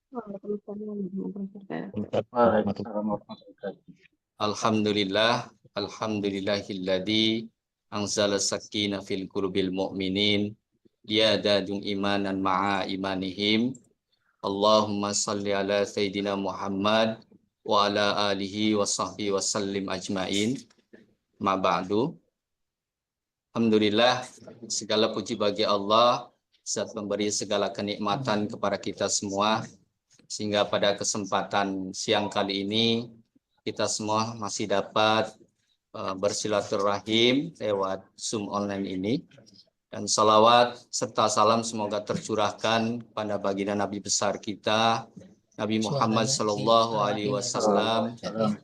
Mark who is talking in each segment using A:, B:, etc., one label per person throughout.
A: Waalaikumsalam warahmatullahi wabarakatuh.
B: Waalaikumsalam warahmatullahi wabarakatuh.
C: Alhamdulillah, alhamdulillahilladzi anzala sakina fil qulubil mu'minin liyadadun imanan ma'a imanihim. Allahumma salli ala Sayyidina Muhammad wa ala alihi wa sahbihi wa sallim ajmain. Ma ba'du. Alhamdulillah, segala puji bagi Allah, Zat memberi segala kenikmatan kepada kita semua, sehingga pada kesempatan siang kali ini kita semua masih dapat bersilaturahim lewat Zoom online ini. Dan salawat serta salam semoga tercurahkan pada baginda Nabi besar kita, Nabi Muhammad Sallallahu Alaihi Wasallam,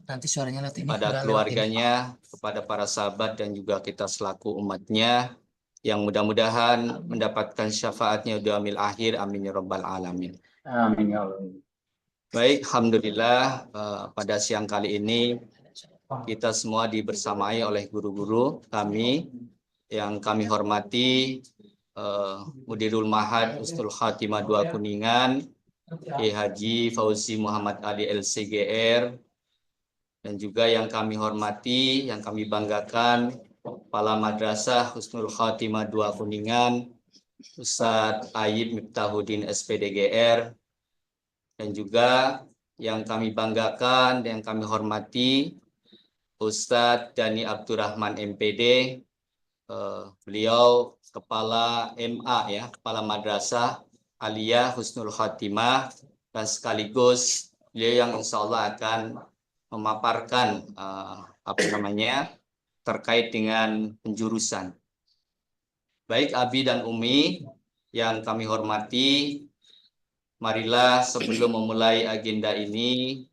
A: Nanti suaranya
C: pada keluarganya, kepada para sahabat dan juga kita selaku umatnya, yang mudah-mudahan mendapatkan syafaatnya di yaumil akhir. Amin ya rabbal alamin.
B: Amin ya Allah.
C: Baik, alhamdulillah pada siang kali ini kita semua dibersamai oleh guru-guru kami yang kami hormati, Mudirul Mahad Husnul Khatimah 2 Kuningan, Kiai Haji Fauzi Muhammad Ali LCGR, dan juga yang kami hormati, yang kami banggakan, Kepala Madrasah Husnul Khatimah 2 Kuningan, Ustadz Ayyib Miftahudin SPDGR, dan juga yang kami banggakan dan yang kami hormati, Ustadz Dani Abdurrahman MPD, beliau Kepala MA ya, Kepala Madrasah Aliyah Husnul Khatimah, dan sekaligus beliau yang insya Allah akan memaparkan terkait dengan penjurusan. Baik Abi dan Umi yang kami hormati, marilah sebelum memulai agenda ini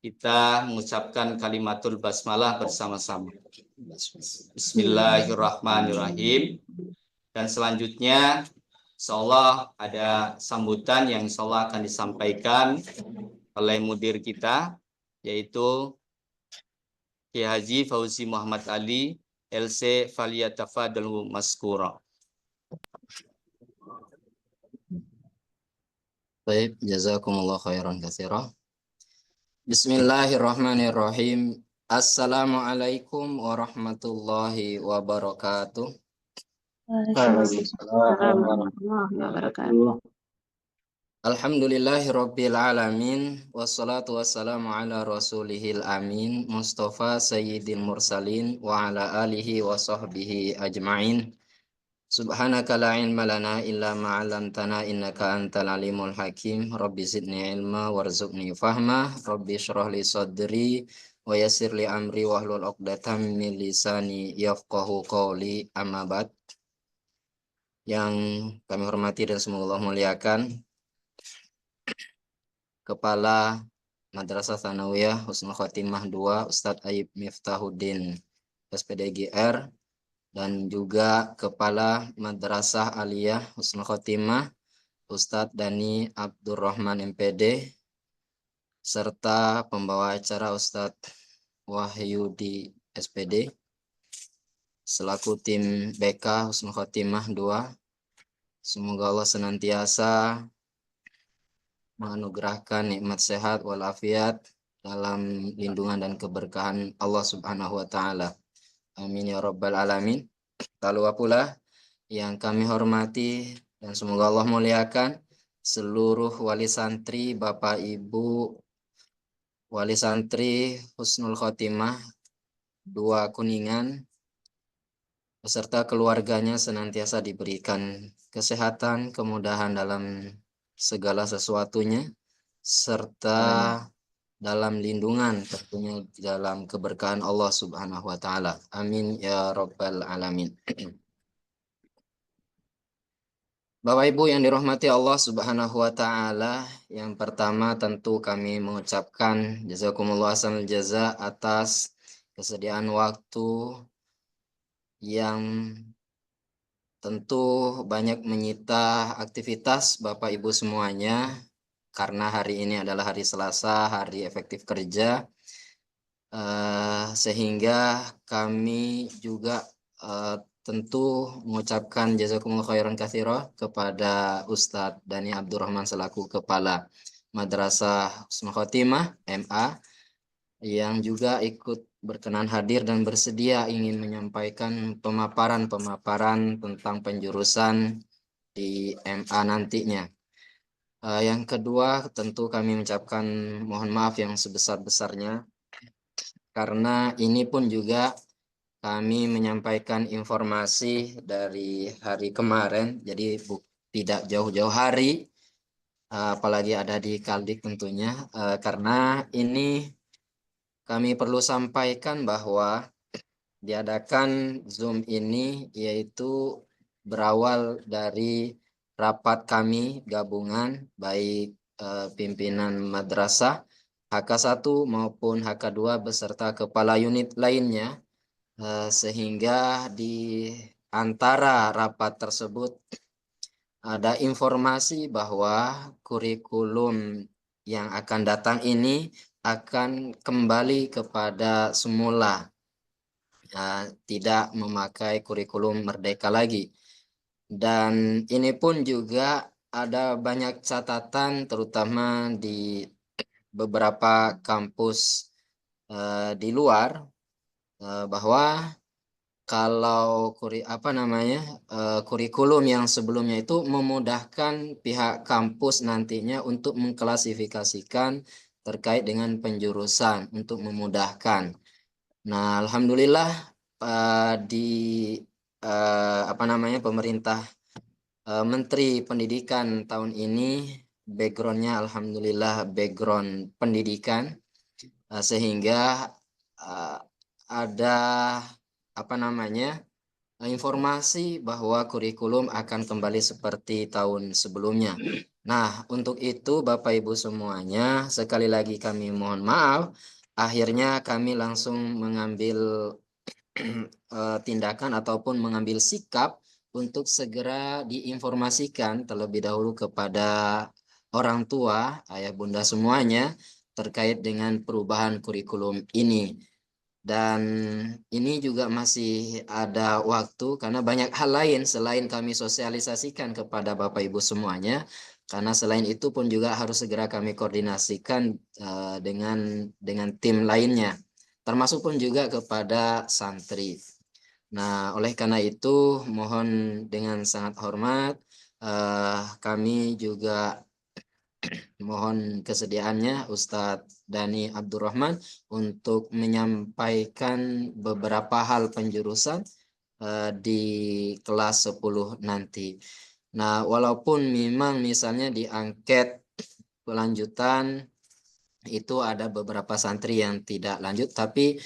C: kita mengucapkan kalimatul basmalah bersama-sama. Bismillahirrahmanirrahim. Dan selanjutnya insyaallah ada sambutan yang insyaallah akan disampaikan oleh mudir kita, yaitu Kiai Haji Fauzi Muhammad Ali LC Faliyatafadhalu Maskura. Baik, jazakumullah khairan katsira. Bismillahirrahmanirrahim. Assalamualaikum warahmatullahi wabarakatuh.
A: Waalaikumsalam warahmatullahi wabarakatuh.
C: Alhamdulillahirabbil alamin, wassalatu wassalamu ala rasulihil amin, Mustafa sayyidil mursalin wa ala alihi wa sahbihi ajmain. Subhanaka la ilma lana illa ma 'allamtana innaka antal alimul hakim. Rabbi zidni ilma warzuqni fahma. Rabbi shrah li sadri wa yassir li amri wahlul 'uqdatam min lisani yafqahu qawli. Amma ba'd. Yang kami hormati dan semoga Allah muliakan, Kepala Madrasah Tsanawiyah Husnul Khotimah 2 Ustadz Ayyib Miftahuddin SPDGR, dan juga Kepala Madrasah Aliyah Husnul Khotimah Ustadz Dani Abdurrahman MPD, serta pembawa acara Ustadz Wahyudi SPD selaku tim BK Husnul Khotimah 2. Semoga Allah senantiasa menganugerahkan nikmat sehat walafiat dalam lindungan dan keberkahan Allah Subhanahu wa taala. Amin ya rabbal alamin. Lalu pula yang kami hormati dan semoga Allah muliakan seluruh wali santri, Bapak Ibu wali santri Husnul Khotimah 2 Kuningan beserta keluarganya senantiasa diberikan kesehatan, kemudahan dalam segala sesuatunya, serta dalam lindungan tentunya dalam keberkahan Allah Subhanahu wa taala. Amin ya rabbal alamin. Bapak Ibu yang dirahmati Allah Subhanahu wa taala, yang pertama tentu kami mengucapkan jazakumullah ahsanal jaza atas kesediaan waktu yang tentu banyak menyita aktivitas Bapak Ibu semuanya, karena hari ini adalah hari Selasa, hari efektif kerja, sehingga kami juga tentu mengucapkan jazakumullah khairan katsira kepada Ustadz Dani Abdurrahman selaku Kepala Madrasah Husnul Khotimah MA yang juga ikut berkenan hadir dan bersedia ingin menyampaikan pemaparan-pemaparan tentang penjurusan di MA nantinya. Yang kedua, tentu kami mengucapkan mohon maaf yang sebesar-besarnya karena ini pun juga kami menyampaikan informasi dari hari kemarin, jadi tidak jauh-jauh hari, apalagi ada di Kaldik tentunya, karena ini kami perlu sampaikan bahwa diadakan Zoom ini yaitu berawal dari rapat kami gabungan baik pimpinan madrasah HK1 maupun HK2 beserta kepala unit lainnya, sehingga di antara rapat tersebut ada informasi bahwa kurikulum yang akan datang ini akan kembali kepada semula, tidak memakai kurikulum merdeka lagi. Dan ini pun juga ada banyak catatan terutama di beberapa kampus di luar, bahwa kalau kurikulum yang sebelumnya itu memudahkan pihak kampus nantinya untuk mengklasifikasikan terkait dengan penjurusan untuk memudahkan. Nah, alhamdulillah di pemerintah Menteri Pendidikan tahun ini backgroundnya alhamdulillah background pendidikan, sehingga ada informasi bahwa kurikulum akan kembali seperti tahun sebelumnya. Nah, untuk itu Bapak Ibu semuanya, sekali lagi kami mohon maaf, akhirnya kami langsung mengambil tindakan ataupun mengambil sikap untuk segera diinformasikan terlebih dahulu kepada orang tua, ayah bunda semuanya terkait dengan perubahan kurikulum ini. Dan ini juga masih ada waktu karena banyak hal lain selain kami sosialisasikan kepada Bapak Ibu semuanya. Karena selain itu pun juga harus segera kami koordinasikan dengan tim lainnya. Termasuk pun juga kepada santri. Nah, oleh karena itu mohon dengan sangat hormat kami juga mohon kesediaannya Ustadz Dhani Abdurrahman untuk menyampaikan beberapa hal penjurusan di kelas 10 nanti. Nah, walaupun memang misalnya di angket kelanjutan itu ada beberapa santri yang tidak lanjut, tapi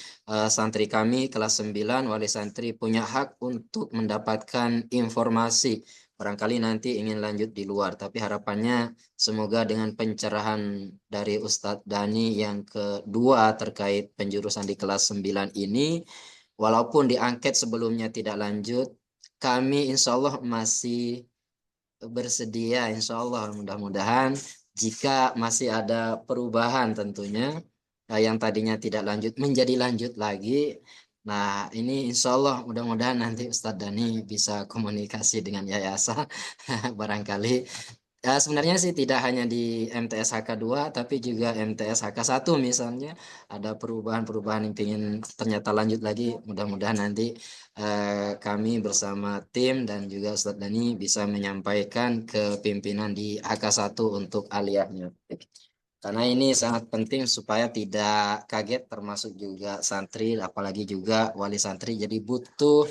C: santri kami kelas 9 wali santri punya hak untuk mendapatkan informasi. Barangkali nanti ingin lanjut di luar, tapi harapannya semoga dengan pencerahan dari Ustadz Dhani yang kedua terkait penjurusan di kelas 9 ini, walaupun di angket sebelumnya tidak lanjut, kami insya Allah masih bersedia, insya Allah mudah-mudahan jika masih ada perubahan tentunya yang tadinya tidak lanjut menjadi lanjut lagi. Nah, ini insya Allah mudah-mudahan nanti Ustadz Dhani bisa komunikasi dengan yayasan barangkali. Sebenarnya sih tidak hanya di MTS HK2 tapi juga MTS HK1 misalnya ada perubahan-perubahan yang ingin ternyata lanjut lagi. Mudah-mudahan nanti kami bersama tim dan juga Ustadz Dhani bisa menyampaikan ke pimpinan di HK1 untuk aliyahnya. Karena ini sangat penting supaya tidak kaget termasuk juga santri apalagi juga wali santri, jadi butuh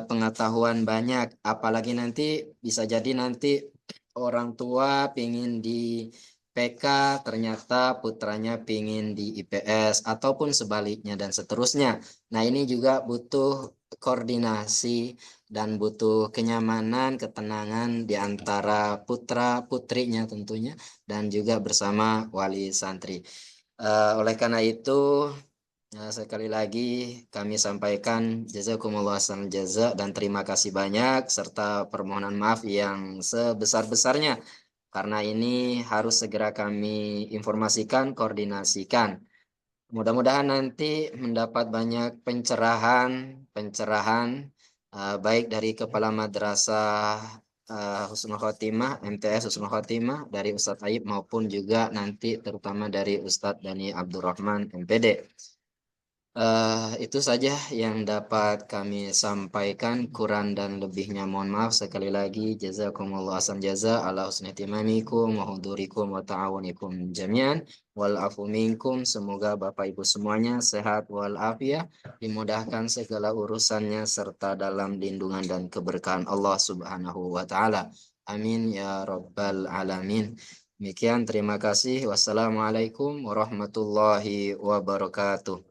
C: pengetahuan banyak apalagi nanti bisa jadi nanti orang tua pingin di PK ternyata putranya pingin di IPS ataupun sebaliknya dan seterusnya. Nah, ini juga butuh koordinasi dan butuh kenyamanan, ketenangan di antara putra putrinya tentunya dan juga bersama wali santri. Oleh karena itu sekali lagi kami sampaikan jazakumullah khairan jaza dan terima kasih banyak serta permohonan maaf yang sebesar-besarnya karena ini harus segera kami informasikan, koordinasikan. Mudah-mudahan nanti mendapat banyak pencerahan baik dari kepala madrasah Husnul Khotimah, MTS Husnul Khotimah dari Ustadz Aib maupun juga nanti terutama dari Ustadz Dani Abdurrahman MPD. Itu saja yang dapat kami sampaikan. Kurang dan lebihnya mohon maaf. Sekali lagi jazakumullah ahsan jaza ala husni timamikum wa hudurikum wa ta'awunikum jami'an wal afu minkum. Semoga Bapak Ibu semuanya sehat wal afiat, dimudahkan segala urusannya serta dalam lindungan dan keberkahan Allah Subhanahu wa taala. Amin ya rabbal alamin. Demikian, terima kasih. Wassalamualaikum warahmatullahi wabarakatuh.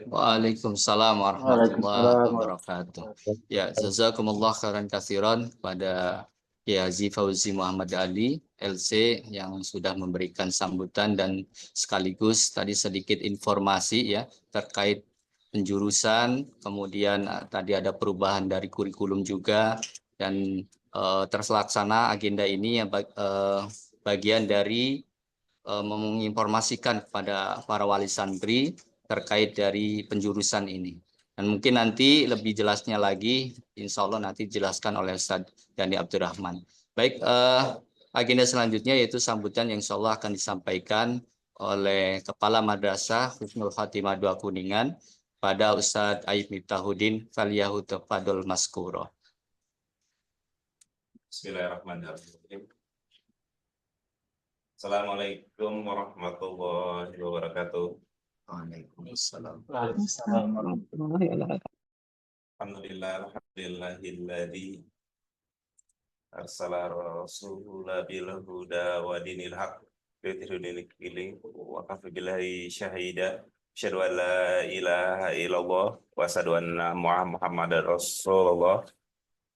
D: Waalaikumsalam warahmatullahi wabarakatuh. Ya, jazakumullah khairan katsiran pada Kiai Haji Fauzi Muhammad Ali LC yang sudah memberikan sambutan dan sekaligus tadi sedikit informasi ya terkait penjurusan, kemudian tadi ada perubahan dari kurikulum juga dan terlaksana agenda ini yang bagian dari menginformasikan kepada para wali santri terkait dari penjurusan ini. Dan mungkin nanti lebih jelasnya lagi, insya Allah nanti dijelaskan oleh Ustadz Dani Abdurrahman. Baik, agenda selanjutnya yaitu sambutan yang insya Allah akan disampaikan oleh Kepala Madrasah Husnul Khotimah 2 Kuningan pada Ustadz Aib Miftahudin Faliyahu Tafadol Maskuro.
E: Bismillahirrahmanirrahim. Assalamualaikum warahmatullahi wabarakatuh.
C: Waalaikumsalam.
E: Alhamdulillahilladzi arsala rasulahu bil huda wa dinil haq liyudhhirahu dinil wa kafa billahi syahida. Asyhadu an la ilaha illallah wa asyhadu anna Muhammadar Rasulullah.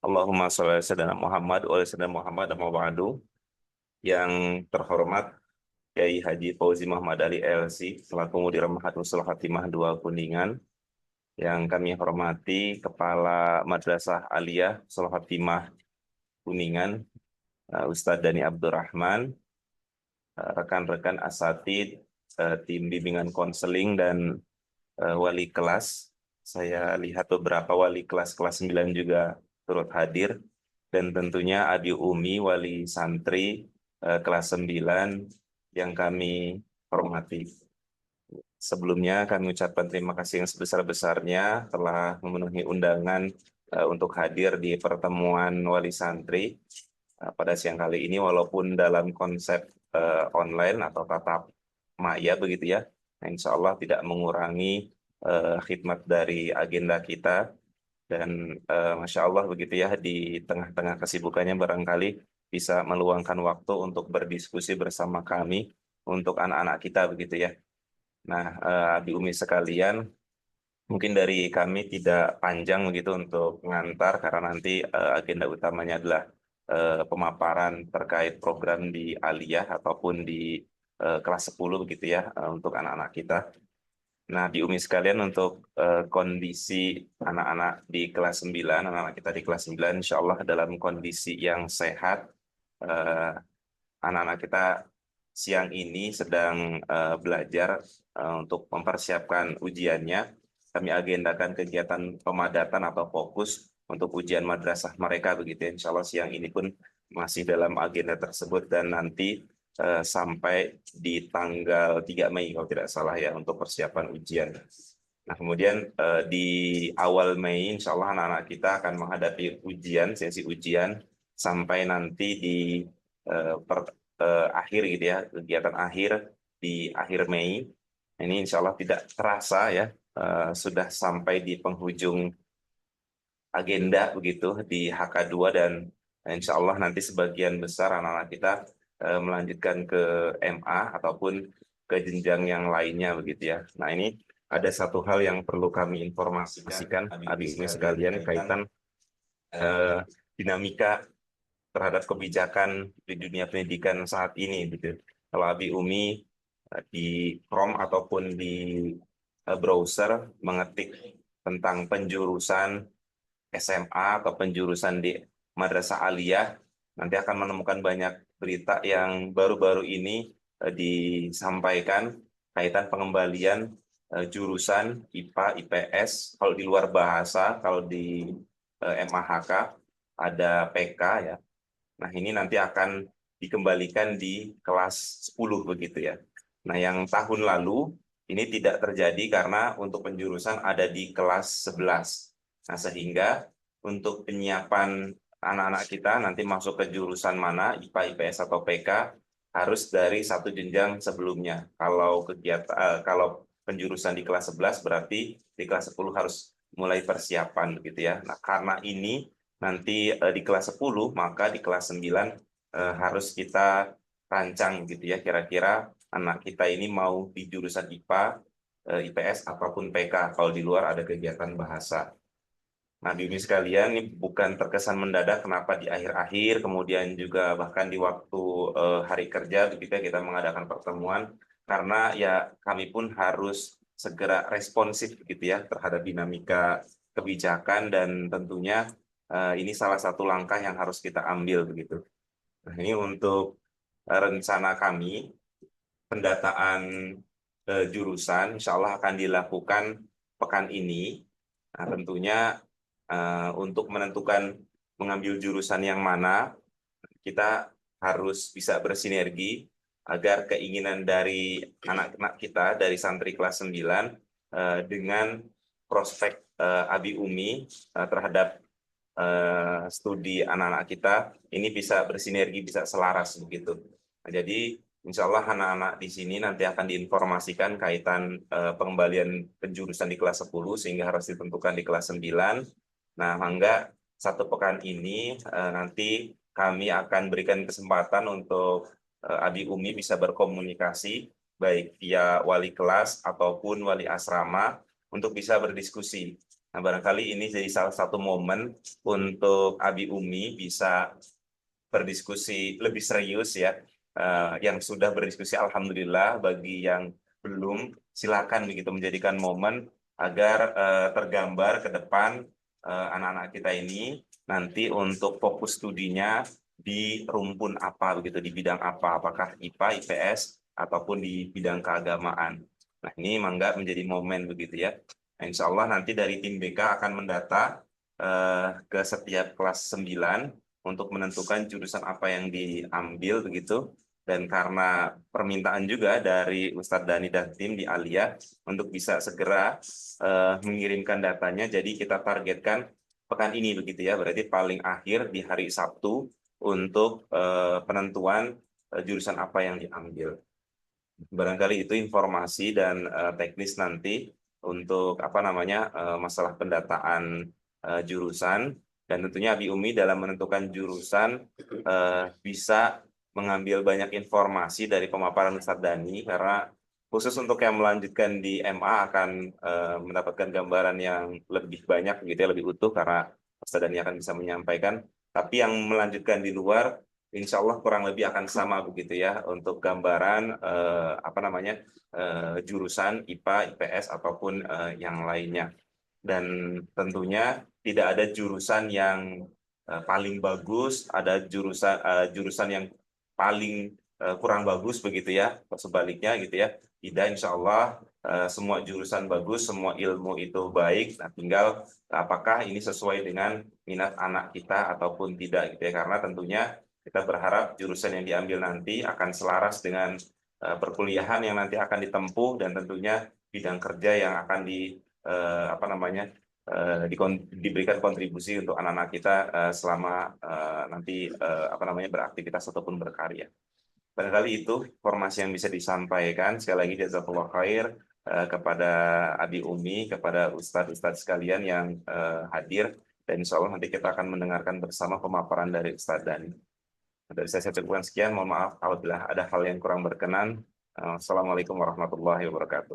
E: Allahumma shalli ala sayyidina Muhammad wa ala sayyidina Muhammad amma ba'du. Yang terhormat Kiai Haji Fauzi Muhammad Ali LC selaku Mudir Mahat Husnul Khotimah 2 Kuningan, yang kami hormati Kepala Madrasah Aliyah Husnul Khotimah Kuningan Ustadz Dani Abdurrahman, rekan-rekan asatid, tim bimbingan konseling dan wali kelas. Saya lihat beberapa wali kelas 9 juga turut hadir, dan tentunya Abi Umi wali santri kelas 9 yang kami hormati. Sebelumnya kami ucapkan terima kasih yang sebesar-besarnya telah memenuhi undangan untuk hadir di pertemuan wali santri pada siang kali ini, walaupun dalam konsep online atau tatap maya begitu ya. Nah, insya Allah tidak mengurangi khidmat dari agenda kita, dan Masya Allah begitu ya, di tengah-tengah kesibukannya barangkali bisa meluangkan waktu untuk berdiskusi bersama kami untuk anak-anak kita begitu ya. Nah, Abi Umi sekalian, mungkin dari kami tidak panjang begitu untuk mengantar karena nanti agenda utamanya adalah pemaparan terkait program di Aliyah ataupun di kelas 10 begitu ya, untuk anak-anak kita. Nah, di Umi sekalian, untuk kondisi anak-anak di kelas 9, anak-anak kita di kelas 9 insya Allah dalam kondisi yang sehat. Anak-anak kita siang ini sedang belajar untuk mempersiapkan ujiannya. Kami agendakan kegiatan pemadatan atau fokus untuk ujian madrasah mereka begitu ya. Insya Allah siang ini pun masih dalam agenda tersebut, dan nanti sampai di tanggal 3 Mei kalau tidak salah ya untuk persiapan ujian. Nah, kemudian di awal Mei insya Allah anak-anak kita akan menghadapi ujian, sesi ujian sampai nanti di akhir gitu ya, kegiatan akhir di akhir Mei. Ini insya Allah tidak terasa ya, sudah sampai di penghujung agenda begitu di HK2, dan insya Allah nanti sebagian besar anak-anak kita melanjutkan ke MA ataupun ke jenjang yang lainnya begitu ya. Nah, ini ada satu hal yang perlu kami informasikan habis ini sekalian kaitan dinamika terhadap kebijakan di dunia pendidikan saat ini gitu. Kalau Abi Umi di Chrome ataupun di browser mengetik tentang penjurusan SMA atau penjurusan di Madrasah Aliyah, nanti akan menemukan banyak berita yang baru-baru ini disampaikan kaitan pengembalian jurusan IPA, IPS, kalau di luar bahasa, kalau di MAHK ada PK ya, Nah, ini nanti akan dikembalikan di kelas 10 begitu ya. Nah, yang tahun lalu ini tidak terjadi karena untuk penjurusan ada di kelas 11. Nah, sehingga untuk penyiapan anak-anak kita nanti masuk ke jurusan mana, IPA, IPS atau PK, harus dari satu jenjang sebelumnya. Kalau penjurusan di kelas 11 berarti di kelas 10 harus mulai persiapan gitu ya. Nah, karena ini nanti di kelas 10, maka di kelas 9 harus kita rancang gitu ya, kira-kira anak kita ini mau di jurusan IPA, IPS ataupun PK kalau di luar ada kegiatan bahasa. Nah, bimbing sekalian, ini bukan terkesan mendadak kenapa di akhir-akhir, kemudian juga bahkan di waktu hari kerja begitu ya, kita mengadakan pertemuan, karena ya kami pun harus segera responsif gitu ya terhadap dinamika kebijakan, dan tentunya ini salah satu langkah yang harus kita ambil begitu. Nah, ini untuk rencana kami, pendataan jurusan insya Allah akan dilakukan pekan ini. Nah, tentunya untuk menentukan mengambil jurusan yang mana, kita harus bisa bersinergi agar keinginan dari anak-anak kita, dari santri kelas 9, dengan prospek Abi Umi terhadap studi anak-anak kita, ini bisa bersinergi, bisa selaras begitu. Nah, jadi insya Allah anak-anak di sini nanti akan diinformasikan kaitan pengembalian penjurusan di kelas 10, sehingga harus ditentukan di kelas 9. Nah, mangga satu pekan ini nanti kami akan berikan kesempatan untuk Abi Umi bisa berkomunikasi baik via wali kelas ataupun wali asrama untuk bisa berdiskusi. Nah, barangkali ini jadi salah satu momen untuk Abi Umi bisa berdiskusi lebih serius ya. Yang sudah berdiskusi alhamdulillah, bagi yang belum silakan begitu menjadikan momen agar tergambar ke depan anak-anak kita ini nanti untuk fokus studinya di rumpun apa begitu, di bidang apa, apakah IPA, IPS ataupun di bidang keagamaan. Nah, ini mangga menjadi momen begitu ya. Nah, insya Allah nanti dari tim BK akan mendata ke setiap kelas 9 untuk menentukan jurusan apa yang diambil begitu. Dan karena permintaan juga dari Ustadz Dani dan tim di Alia untuk bisa segera mengirimkan datanya, jadi kita targetkan pekan ini begitu ya, berarti paling akhir di hari Sabtu untuk penentuan jurusan apa yang diambil. Barangkali itu informasi dan teknis nanti untuk apa namanya masalah pendataan jurusan, dan tentunya Abi Umi dalam menentukan jurusan bisa mengambil banyak informasi dari pemaparan Ustadz Dani, karena khusus untuk yang melanjutkan di MA akan mendapatkan gambaran yang lebih banyak gitu ya, lebih utuh karena Ustadz Dani akan bisa menyampaikan. Tapi yang melanjutkan di luar insya Allah kurang lebih akan sama begitu ya untuk gambaran apa namanya jurusan IPA, IPS ataupun yang lainnya. Dan tentunya tidak ada jurusan yang paling bagus, ada jurusan yang paling kurang bagus begitu ya, sebaliknya gitu ya. Tidak, insya Allah semua jurusan bagus, semua ilmu itu baik. Nah, tinggal apakah ini sesuai dengan minat anak kita ataupun tidak gitu ya, karena tentunya kita berharap jurusan yang diambil nanti akan selaras dengan perkuliahan yang nanti akan ditempuh, dan tentunya bidang kerja yang akan apa namanya diberikan kontribusi untuk anak-anak kita selama nanti apa namanya beraktivitas ataupun berkarya. Barangkali itu informasi yang bisa disampaikan. Sekali lagi jazakallah khair kepada Abi Umi, kepada ustadz-ustadz sekalian yang hadir, dan insya Allah nanti kita akan mendengarkan bersama pemaparan dari Ustadz Dani. Dari saya cukupkan sekian, mohon maaf apabila ada hal yang kurang berkenan. Assalamualaikum warahmatullahi wabarakatuh.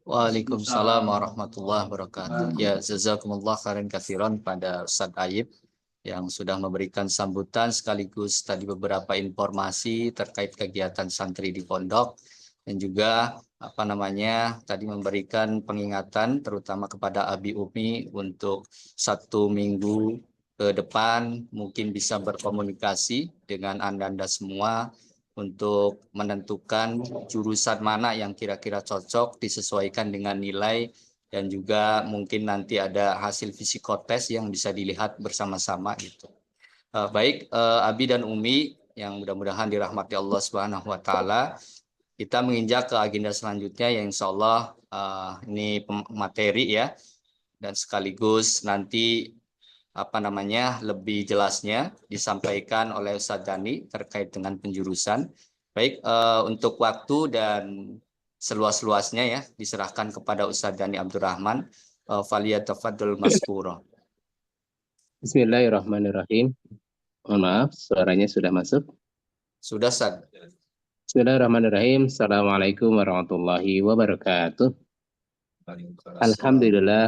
D: Waalaikumsalam warahmatullahi wabarakatuh. Ya, jazakumullah khairan katsiran pada Ustadz Ayib yang sudah memberikan sambutan sekaligus tadi beberapa informasi terkait kegiatan santri di pondok, dan juga apa namanya tadi memberikan pengingatan terutama kepada Abi Umi untuk 1 minggu ke depan mungkin bisa berkomunikasi dengan Anda semua untuk menentukan jurusan mana yang kira-kira cocok disesuaikan dengan nilai, dan juga mungkin nanti ada hasil psikotes yang bisa dilihat bersama-sama gitu. Baik, Abi dan Umi yang mudah-mudahan dirahmati Allah Subhanahu wa taala, kita menginjak ke agenda selanjutnya yang insya Allah ini materi ya, dan sekaligus nanti lebih jelasnya disampaikan oleh Ustadz Dani terkait dengan penjurusan. Baik, untuk waktu dan seluas-luasnya ya diserahkan kepada Ustadz Dani Abdurrahman. Faliyatafaddal maskura.
F: Bismillahirrahmanirrahim. Mohon maaf, suaranya sudah masuk.
D: Sudah, Ustadz.
F: Bismillahirrahmanirrahim. Assalamualaikum warahmatullahi wabarakatuh. Alhamdulillah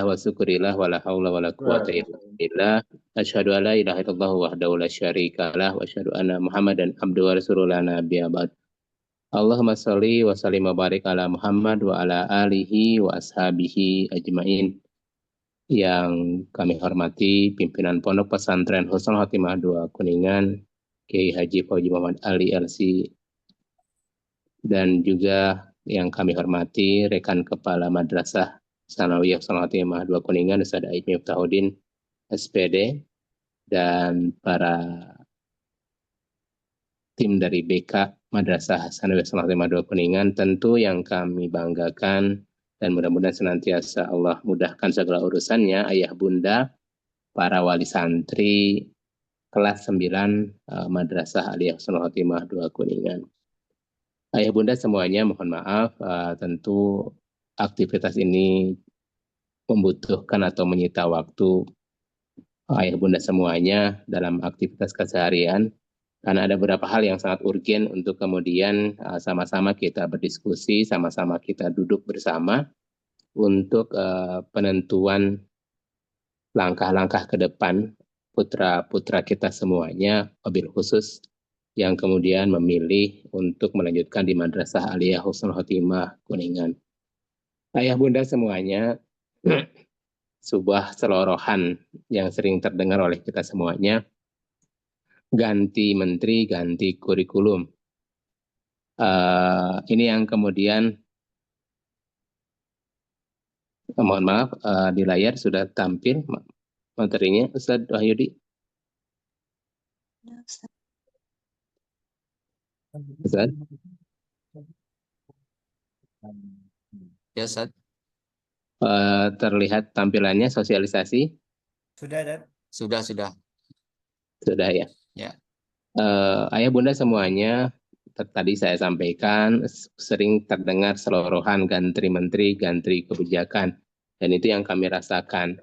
F: wa syukurillah wa la haula wa la quwata illa billah. Asyhadu an la ilaha illallah wahdahu la syarikalah wa asyhadu anna Muhammadan abduhu wa rasuluhu la nabiyya ba'd. Allahumma shalli wa sallim wa barik ala Muhammad wa ala alihi wa ashabihi ajmain. Yang kami hormati pimpinan Pondok Pesantren Husnul Khotimah 2 Kuningan, Kiai Haji Fauzi Muhammad Ali LC, dan juga yang kami hormati rekan Kepala Madrasah Tsanawiyah Husnul Khotimah 2 Kuningan, Ustaz Aib Miftahudin SPD, dan para tim dari BK Madrasah Tsanawiyah Husnul Khotimah 2 Kuningan. Tentu yang kami banggakan dan mudah-mudahan senantiasa Allah mudahkan segala urusannya, ayah bunda, para wali santri kelas 9 Madrasah Aliyah Husnul Khotimah 2 Kuningan. Ayah bunda semuanya mohon maaf, tentu aktivitas ini membutuhkan atau menyita waktu ayah bunda semuanya dalam aktivitas keseharian, karena ada beberapa hal yang sangat urgen untuk kemudian sama-sama kita berdiskusi, sama-sama kita duduk bersama untuk penentuan langkah-langkah ke depan putra-putra kita semuanya, wabil khusus yang kemudian memilih untuk melanjutkan di Madrasah Aliyah Husnul Khotimah Kuningan. Ayah bunda semuanya, sebuah selorohan yang sering terdengar oleh kita semuanya, ganti menteri, ganti kurikulum. Ini yang kemudian, mohon maaf, di layar sudah tampil materinya, Ustadz Wahyudi. Ustadz?
D: Ya, Ustadz.
F: Terlihat tampilannya sosialisasi?
G: Sudah, Dan.
D: Sudah.
F: Sudah ya.
D: Ya.
F: Ayah bunda semuanya, tadi saya sampaikan sering terdengar selorohan ganti menteri, ganti kebijakan, dan itu yang kami rasakan.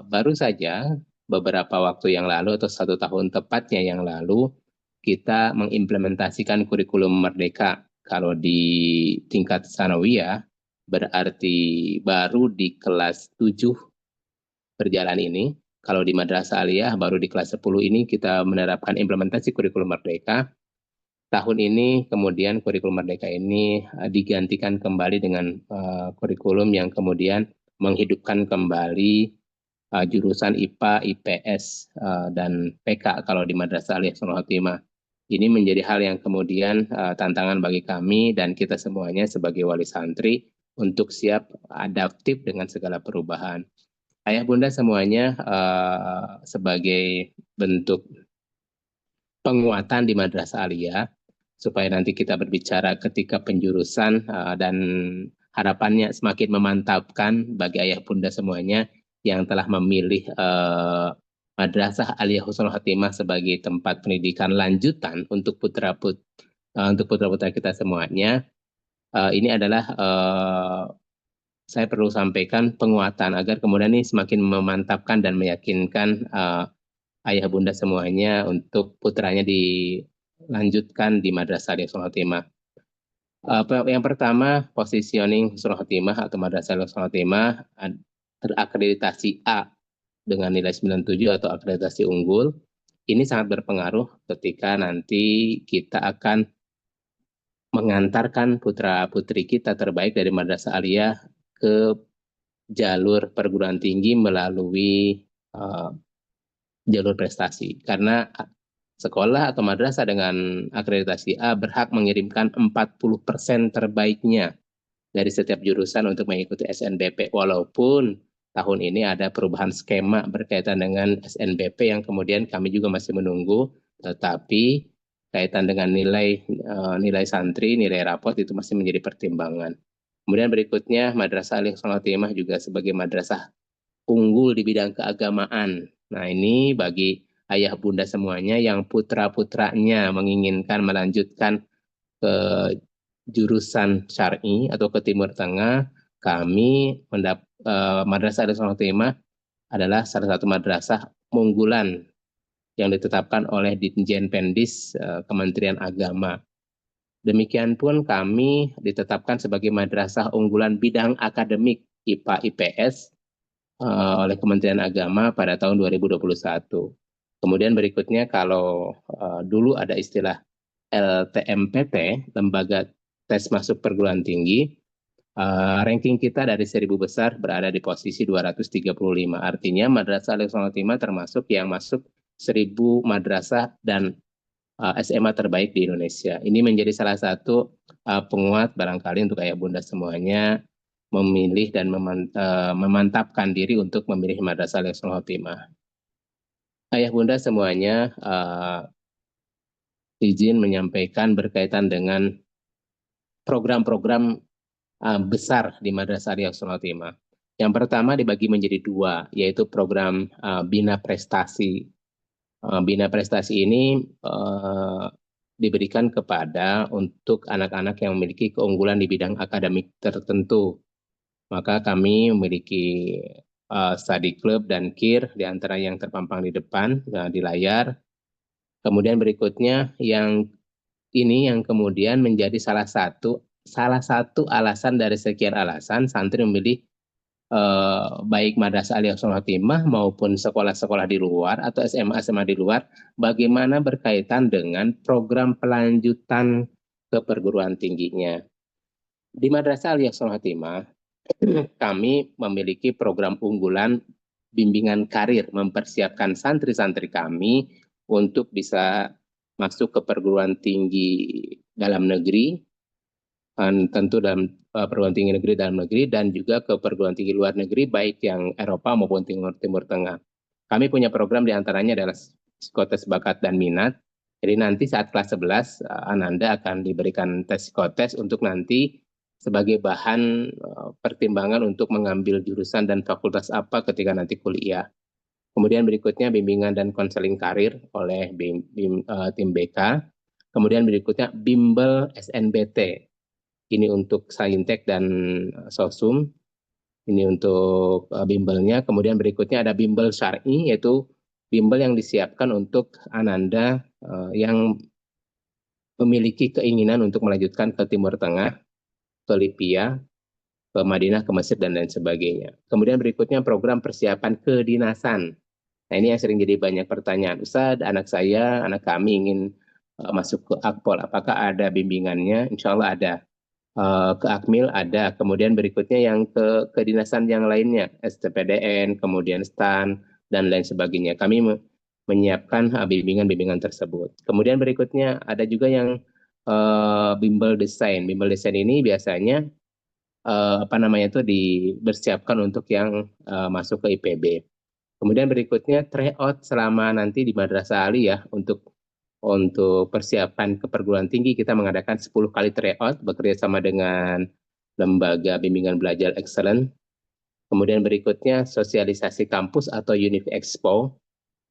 F: Baru saja beberapa waktu yang lalu atau 1 tahun tepatnya yang lalu kita mengimplementasikan kurikulum Merdeka. Kalau di tingkat Tsanawiyah berarti baru di kelas 7 berjalan ini. Kalau di Madrasah Aliyah baru di kelas 10 ini kita menerapkan implementasi kurikulum Merdeka. Tahun ini kemudian kurikulum Merdeka ini digantikan kembali dengan kurikulum yang kemudian menghidupkan kembali jurusan IPA, IPS, dan PK kalau di Madrasah Aliyah Husnul Khotimah. Ini menjadi hal yang kemudian tantangan bagi kami dan kita semuanya sebagai wali santri untuk siap adaptif dengan segala perubahan. Ayah bunda semuanya, sebagai bentuk penguatan di Madrasah Aliyah, supaya nanti kita berbicara ketika penjurusan dan harapannya semakin memantapkan bagi ayah bunda semuanya yang telah memilih Madrasah Aliyah Husnul Khotimah sebagai tempat pendidikan lanjutan untuk putra-putra kita semuanya. Ini adalah saya perlu sampaikan penguatan agar kemudian ini semakin memantapkan dan meyakinkan ayah bunda semuanya untuk putranya dilanjutkan di Madrasah Aliyah Husnul Khotimah. Yang pertama, positioning Husnul Khotimah atau Madrasah Aliyah Husnul Khotimah terakreditasi A dengan nilai 97 atau akreditasi unggul. Ini sangat berpengaruh ketika nanti kita akan mengantarkan putra-putri kita terbaik dari Madrasah Aliyah ke jalur perguruan tinggi melalui jalur prestasi. Karena sekolah atau madrasah dengan akreditasi A berhak mengirimkan 40% terbaiknya dari setiap jurusan untuk mengikuti SNBP. Walaupun tahun ini ada perubahan skema berkaitan dengan SNBP yang kemudian kami juga masih menunggu, tetapi kaitan dengan nilai santri, nilai rapot itu masih menjadi pertimbangan. Kemudian berikutnya Madrasah Al-Ihsanul Khotimah juga sebagai madrasah unggul di bidang keagamaan. Nah, ini bagi ayah bunda semuanya yang putra-putranya menginginkan melanjutkan ke jurusan syar'i atau ke Timur Tengah, kami Madrasah Al-Ihsanul Khotimah adalah salah satu madrasah unggulan yang ditetapkan oleh Ditjen Pendis Kementerian Agama. Demikian pun kami ditetapkan sebagai madrasah unggulan bidang akademik IPA IPS oleh Kementerian Agama pada tahun 2021. Kemudian berikutnya kalau dulu ada istilah LTMPT, Lembaga Tes Masuk Perguruan Tinggi, ranking kita dari 1000 besar berada di posisi 235. Artinya Madrasah Al-Ihsanul Khotimah termasuk yang masuk 1000 madrasah dan SMA terbaik di Indonesia. Ini menjadi salah satu penguat barangkali untuk ayah bunda semuanya memilih dan memantapkan diri untuk memilih Madrasah Al-Ihsanul Khotimah. Ayah bunda semuanya izin menyampaikan berkaitan dengan program-program besar di Madrasah Al-Ihsanul Khotimah. Yang pertama dibagi menjadi dua, yaitu program Bina Prestasi. Bina Prestasi ini diberikan kepada untuk anak-anak yang memiliki keunggulan di bidang akademik tertentu. Maka kami memiliki study club dan KIR di antara yang terpampang di depan di layar. Kemudian berikutnya yang ini yang kemudian menjadi salah satu alasan dari sekian alasan santri memilih baik Madrasah Al-Ihsanul Khotimah maupun sekolah-sekolah di luar atau SMA-SMA di luar, bagaimana berkaitan dengan program pelanjutan ke perguruan tingginya. Di Madrasah Al-Ihsanul Khotimah, kami memiliki program unggulan bimbingan karir, mempersiapkan santri-santri kami untuk bisa masuk ke perguruan tinggi dalam negeri, tentu dalam perguruan tinggi negeri dalam negeri dan juga ke perguruan tinggi luar negeri baik yang Eropa maupun Timur Tengah. Kami punya program diantaranya adalah psikotes bakat dan minat. Jadi nanti saat kelas 11 Ananda akan diberikan tes psikotes untuk nanti sebagai bahan pertimbangan untuk mengambil jurusan dan fakultas apa ketika nanti kuliah. Kemudian berikutnya bimbingan dan konseling karir oleh tim BK. Kemudian berikutnya bimbel SNBT. Ini untuk Saintek dan Sosum, ini untuk bimbelnya. Kemudian berikutnya ada bimbel syar'i, yaitu bimbel yang disiapkan untuk Ananda yang memiliki keinginan untuk melanjutkan ke Timur Tengah, ke Libya, ke Madinah, ke Mesir, dan lain sebagainya. Kemudian berikutnya program persiapan kedinasan. Nah, ini yang sering jadi banyak pertanyaan. Ustaz, anak kami ingin masuk ke Akpol, apakah ada bimbingannya? Insya Allah ada. Ke Akmil ada, kemudian berikutnya yang ke kedinasan yang lainnya, STPDN, kemudian STAN, dan lain sebagainya. Kami menyiapkan bimbingan-bimbingan tersebut. Kemudian berikutnya ada juga yang bimbel desain. Bimbel desain ini biasanya dipersiapkan untuk yang masuk ke IPB. Kemudian berikutnya tryout selama nanti di Madrasah Aliyah untuk persiapan ke perguruan tinggi kita mengadakan 10 kali tryout bekerja sama dengan lembaga bimbingan belajar excellent. Kemudian berikutnya sosialisasi kampus atau Univ Expo.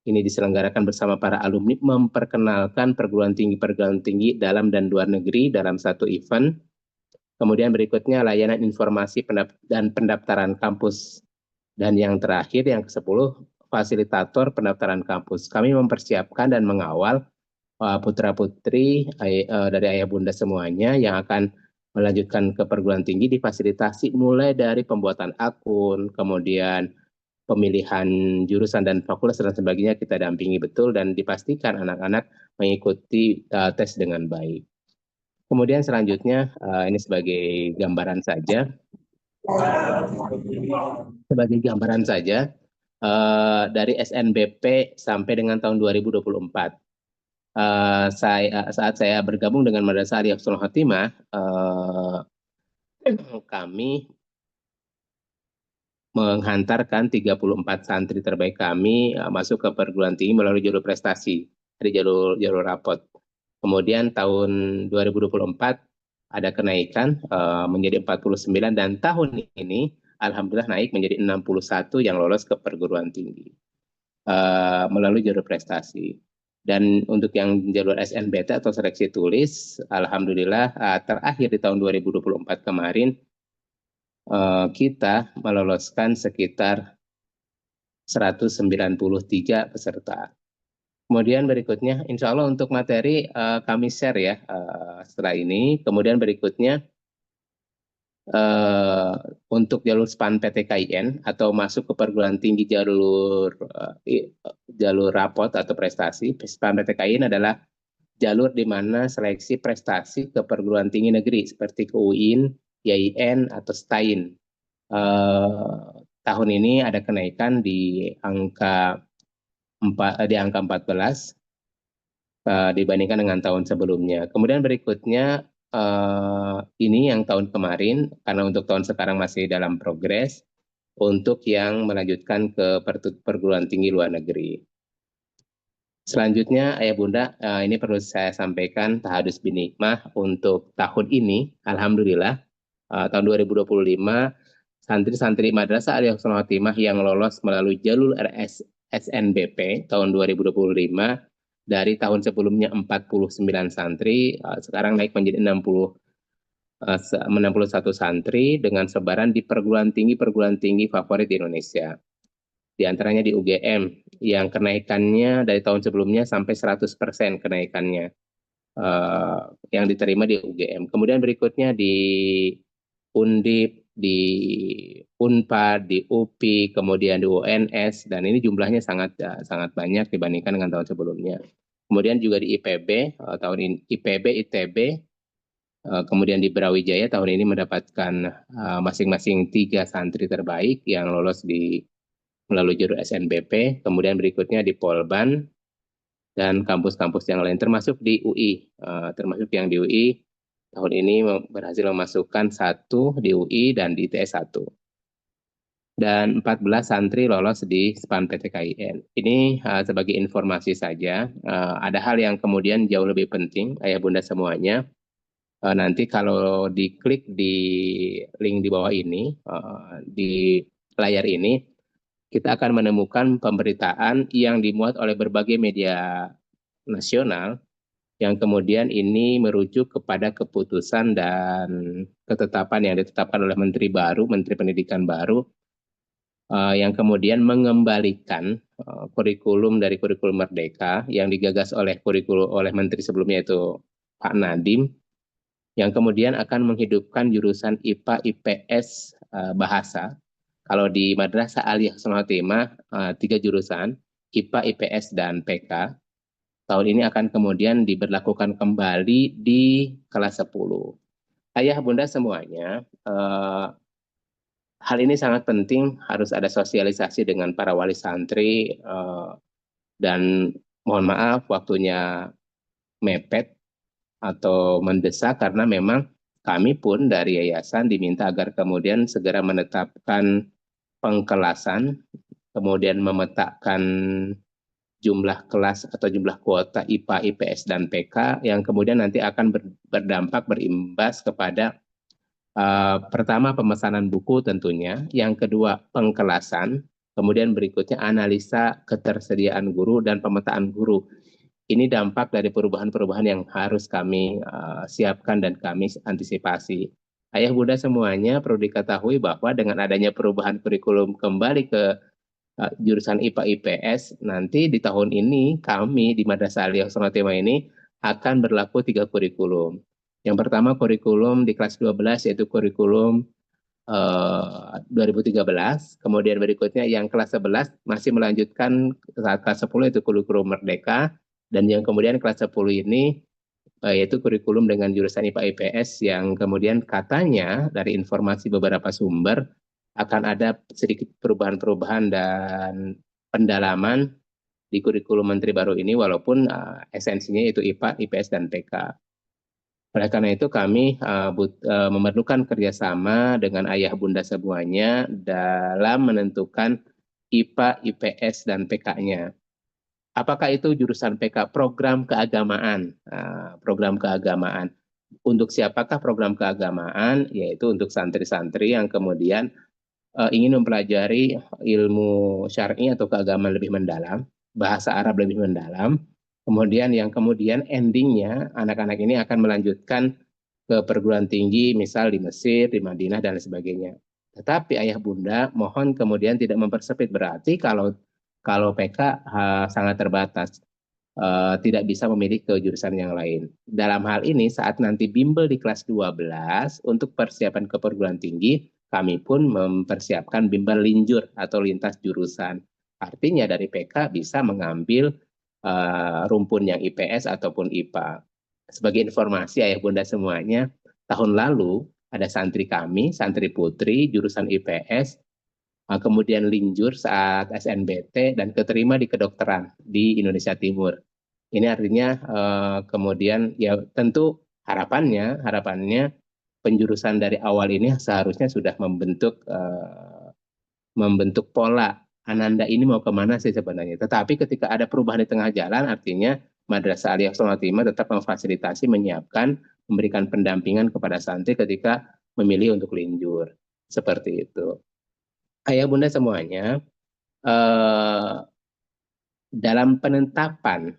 F: Ini diselenggarakan bersama para alumni memperkenalkan perguruan tinggi dalam dan luar negeri dalam satu event. Kemudian berikutnya layanan informasi dan pendaftaran kampus. Dan yang terakhir yang ke-10 fasilitator pendaftaran kampus. Kami mempersiapkan dan mengawal putra-putri dari ayah bunda semuanya yang akan melanjutkan ke perguruan tinggi difasilitasi mulai dari pembuatan akun, kemudian pemilihan jurusan dan fakultas dan sebagainya kita dampingi betul dan dipastikan anak-anak mengikuti tes dengan baik. Kemudian selanjutnya ini sebagai gambaran saja. Dari SNBP sampai dengan tahun 2024. Saat saya bergabung dengan Madrasah Al-Ihsanul Khotimah, kami menghantarkan 34 santri terbaik kami masuk ke perguruan tinggi melalui jalur prestasi, dari jalur rapot. Kemudian tahun 2024 ada kenaikan menjadi 49 dan tahun ini alhamdulillah naik menjadi 61 yang lolos ke perguruan tinggi melalui jalur prestasi. Dan untuk yang jalur SNBT atau seleksi tulis, alhamdulillah terakhir di tahun 2024 kemarin kita meloloskan sekitar 193 peserta. Kemudian berikutnya, insya Allah untuk materi kami share ya setelah ini. Kemudian berikutnya untuk jalur SPAN PTKIN atau masuk ke perguruan tinggi jalur rapot atau prestasi. SPAN PTKIN adalah jalur di mana seleksi prestasi ke perguruan tinggi negeri seperti ke UIN, YIN atau STAIN. Tahun ini ada kenaikan di angka 14 dibandingkan dengan tahun sebelumnya. Kemudian berikutnya ini yang tahun kemarin, karena untuk tahun sekarang masih dalam progres untuk yang melanjutkan ke perguruan tinggi luar negeri. Selanjutnya, Ayah Bunda, ini perlu saya sampaikan tahadus binikmah untuk tahun ini, alhamdulillah tahun 2025 santri-santri Madrasah Aliyah Husnul Khotimah yang lolos melalui jalur SNBP tahun 2025 dari tahun sebelumnya 49 santri, sekarang naik menjadi 61 santri dengan sebaran di perguruan tinggi favorit di Indonesia. Di antaranya di UGM yang kenaikannya dari tahun sebelumnya sampai 100% kenaikannya yang diterima di UGM. Kemudian berikutnya di Undip, di Unpad, di UPI, kemudian di UNS, dan ini jumlahnya sangat banyak dibandingkan dengan tahun sebelumnya. Kemudian juga di IPB, tahun ini IPB, ITB, kemudian di Brawijaya tahun ini mendapatkan masing-masing 3 santri terbaik yang lolos melalui jalur SNBP, kemudian berikutnya di Polban, dan kampus-kampus yang lain, termasuk di UI. Termasuk yang di UI, tahun ini berhasil memasukkan 1 di UI dan di ITS 1. Dan 14 santri lolos di SPAN PTKIN. Ini sebagai informasi saja. Ada hal yang kemudian jauh lebih penting, Ayah Bunda semuanya. Nanti kalau diklik di link di bawah ini, di layar ini, kita akan menemukan pemberitaan yang dimuat oleh berbagai media nasional yang kemudian ini merujuk kepada keputusan dan ketetapan yang ditetapkan oleh Menteri Pendidikan baru, yang kemudian mengembalikan kurikulum dari kurikulum Merdeka yang digagas oleh Menteri sebelumnya itu Pak Nadiem, yang kemudian akan menghidupkan jurusan IPA, IPS, bahasa. Kalau di Madrasah Aliyah Husnul Khotimah 3 jurusan, IPA, IPS, dan PK. Tahun ini akan kemudian diberlakukan kembali di kelas 10. Ayah Bunda semuanya, hal ini sangat penting, harus ada sosialisasi dengan para wali santri, dan mohon maaf waktunya mepet atau mendesak karena memang kami pun dari yayasan diminta agar kemudian segera menetapkan pengkelasan, kemudian memetakan jumlah kelas atau jumlah kuota IPA, IPS, dan PK yang kemudian nanti akan berimbas kepada pertama pemesanan buku tentunya, yang kedua pengkelasan, kemudian berikutnya analisa ketersediaan guru dan pemetaan guru. Ini dampak dari perubahan-perubahan yang harus kami siapkan dan kami antisipasi. Ayah Bunda semuanya perlu diketahui bahwa dengan adanya perubahan kurikulum kembali ke jurusan IPA IPS, nanti di tahun ini kami di Madrasah Aliyah Husnul Khotimah ini akan berlaku 3 kurikulum. Yang pertama kurikulum di kelas 12 yaitu kurikulum 2013, kemudian berikutnya yang kelas 11 masih melanjutkan saat kelas 10 itu kurikulum Merdeka, dan yang kemudian kelas 10 ini yaitu kurikulum dengan jurusan IPA IPS yang kemudian katanya dari informasi beberapa sumber akan ada sedikit perubahan-perubahan dan pendalaman di kurikulum Menteri baru ini, walaupun esensinya itu IPA, IPS, dan PK. Oleh karena itu kami memerlukan kerjasama dengan ayah bunda semuanya dalam menentukan IPA, IPS, dan PK-nya. Apakah itu jurusan PK? Program keagamaan. Program keagamaan. Untuk siapakah program keagamaan? Yaitu untuk santri-santri yang kemudian ingin mempelajari ilmu syar'i atau keagamaan lebih mendalam, bahasa Arab lebih mendalam, kemudian endingnya anak-anak ini akan melanjutkan ke perguruan tinggi, misal di Mesir, di Madinah, dan sebagainya. Tetapi ayah bunda mohon kemudian tidak mempersempit, berarti kalau PK sangat terbatas, tidak bisa memilih ke jurusan yang lain. Dalam hal ini saat nanti bimbel di kelas 12 untuk persiapan ke perguruan tinggi, kami pun mempersiapkan bimbel linjur atau lintas jurusan. Artinya dari PK bisa mengambil rumpun yang IPS ataupun IPA. Sebagai informasi ayah bunda semuanya, tahun lalu ada santri kami, santri putri jurusan IPS, kemudian linjur saat SNBT dan keterima di kedokteran di Indonesia Timur. Ini artinya kemudian ya tentu harapannya penjurusan dari awal ini seharusnya sudah membentuk pola Ananda ini mau kemana sih sebenarnya. Tetapi ketika ada perubahan di tengah jalan, artinya Madrasah Aliyah Timur tetap memfasilitasi, menyiapkan, memberikan pendampingan kepada santri ketika memilih untuk linjur. Seperti itu. Ayah bunda semuanya, dalam penetapan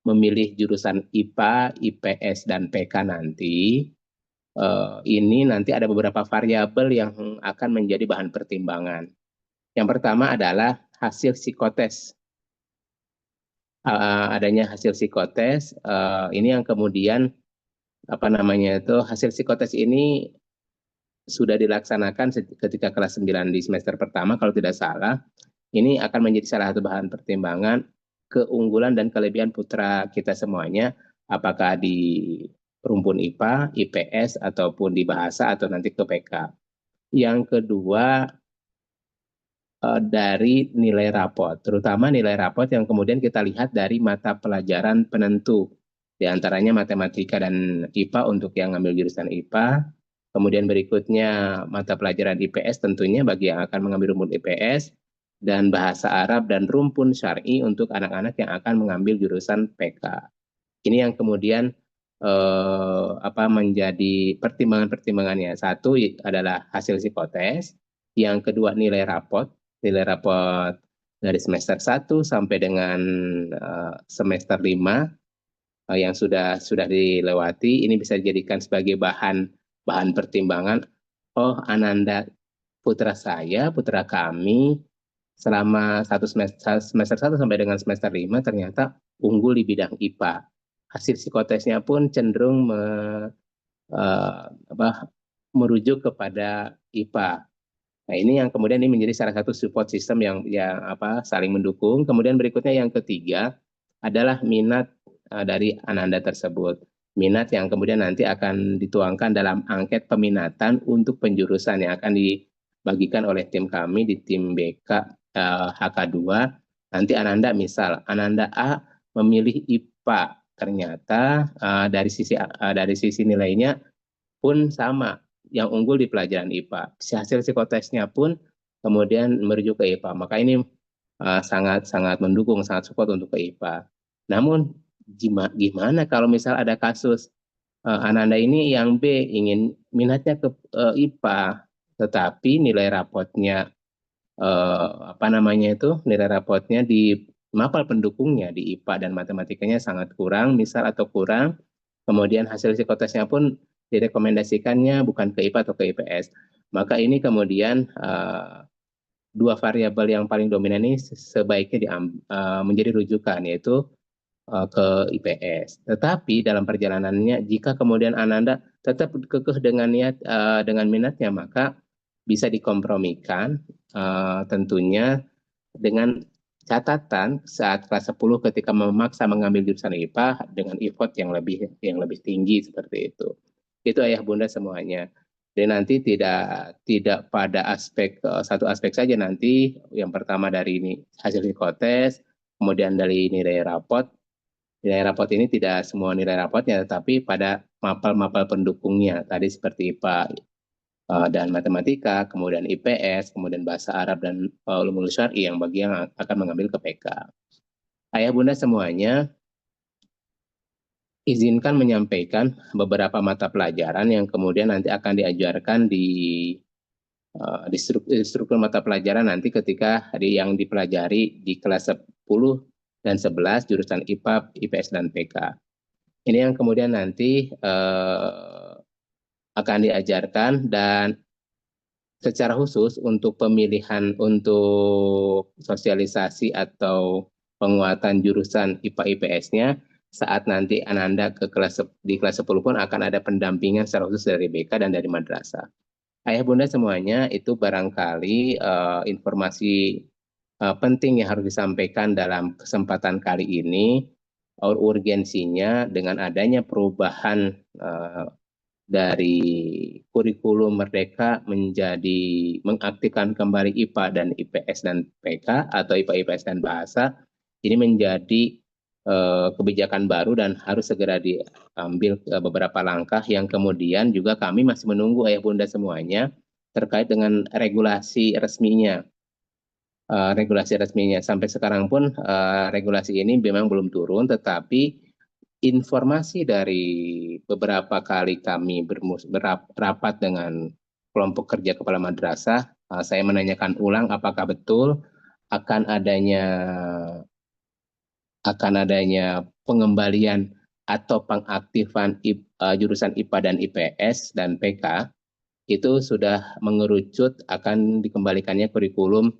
F: memilih jurusan IPA, IPS, dan PK nanti, ini nanti ada beberapa variabel yang akan menjadi bahan pertimbangan. Yang pertama adalah hasil psikotes. Adanya hasil psikotes, ini yang kemudian hasil psikotes ini sudah dilaksanakan ketika kelas 9 di semester pertama kalau tidak salah. Ini akan menjadi salah satu bahan pertimbangan keunggulan dan kelebihan putra kita semuanya, apakah di rumpun IPA, IPS, ataupun di bahasa atau nanti ke PK. Yang kedua, dari nilai rapot, terutama nilai rapot yang kemudian kita lihat dari mata pelajaran penentu, di antaranya matematika dan IPA untuk yang ngambil jurusan IPA, kemudian berikutnya mata pelajaran IPS tentunya bagi yang akan mengambil rumpun IPS, dan bahasa Arab dan rumpun syar'i untuk anak-anak yang akan mengambil jurusan PK. Ini yang kemudian menjadi pertimbangan-pertimbangannya. Satu adalah hasil psikotes, yang kedua nilai rapot dari semester 1 sampai dengan semester 5 yang sudah dilewati, ini bisa dijadikan sebagai bahan pertimbangan. Oh, Ananda putra kami selama semester 1 sampai dengan semester 5 ternyata unggul di bidang IPA. Hasil psikotesnya pun cenderung merujuk kepada IPA. Nah, ini yang kemudian ini menjadi salah satu support system yang saling mendukung. Kemudian berikutnya yang ketiga adalah minat dari Ananda tersebut. Minat yang kemudian nanti akan dituangkan dalam angket peminatan untuk penjurusan yang akan dibagikan oleh tim kami di tim BK HK2. Nanti Ananda Ananda A memilih IPA, ternyata dari sisi nilainya pun sama, yang unggul di pelajaran IPA. Hasil psikotesnya pun kemudian merujuk ke IPA. Maka ini sangat mendukung, sangat support untuk ke IPA. Namun gimana kalau misal ada kasus Ananda ini yang B ingin minatnya ke IPA, tetapi nilai rapotnya nilai rapotnya di mapel pendukungnya di IPA dan matematikanya sangat kurang, atau kurang, kemudian hasil psikotesnya pun direkomendasikannya bukan ke IPA atau ke IPS. Maka ini kemudian dua variabel yang paling dominan ini sebaiknya menjadi rujukan, yaitu ke IPS. Tetapi dalam perjalanannya, jika kemudian Ananda tetap kekeh dengan minatnya, maka bisa dikompromikan tentunya dengan catatan saat kelas 10 ketika memaksa mengambil jurusan IPA dengan effort yang lebih tinggi seperti itu. Itu ayah bunda semuanya. Dan nanti tidak pada satu aspek saja nanti. Yang pertama dari ini hasil psikotes, kemudian dari nilai rapot, Nilai rapot ini tidak semua nilai rapotnya, tetapi pada mapel-mapel pendukungnya. Tadi seperti IPA dan matematika, kemudian IPS, kemudian bahasa Arab dan ulumul syar'i yang bagi yang akan mengambil ke PK. Ayah bunda semuanya, izinkan menyampaikan beberapa mata pelajaran yang kemudian nanti akan diajarkan di struktur mata pelajaran nanti ketika yang dipelajari di kelas 10 dan 11 jurusan IPA, IPS, dan PK. Ini yang kemudian nanti akan diajarkan, dan secara khusus untuk pemilihan untuk sosialisasi atau penguatan jurusan IPA IPS-nya, saat nanti Ananda di kelas 10 pun akan ada pendampingan secara khusus dari BK dan dari madrasah. Ayah bunda semuanya, itu barangkali informasi penting yang harus disampaikan dalam kesempatan kali ini. Urgensinya dengan adanya perubahan dari kurikulum Merdeka menjadi mengaktifkan kembali IPA dan IPS dan PK atau IPA IPS dan bahasa, ini menjadi kebijakan baru dan harus segera diambil beberapa langkah yang kemudian juga kami masih menunggu ayah bunda semuanya terkait dengan regulasi resminya. Regulasi resminya sampai sekarang pun regulasi ini memang belum turun, tetapi informasi dari beberapa kali kami berapat dengan kelompok kerja kepala madrasah, saya menanyakan ulang apakah betul akan adanya pengembalian atau pengaktifan jurusan IPA dan IPS dan PK, itu sudah mengerucut akan dikembalikannya kurikulum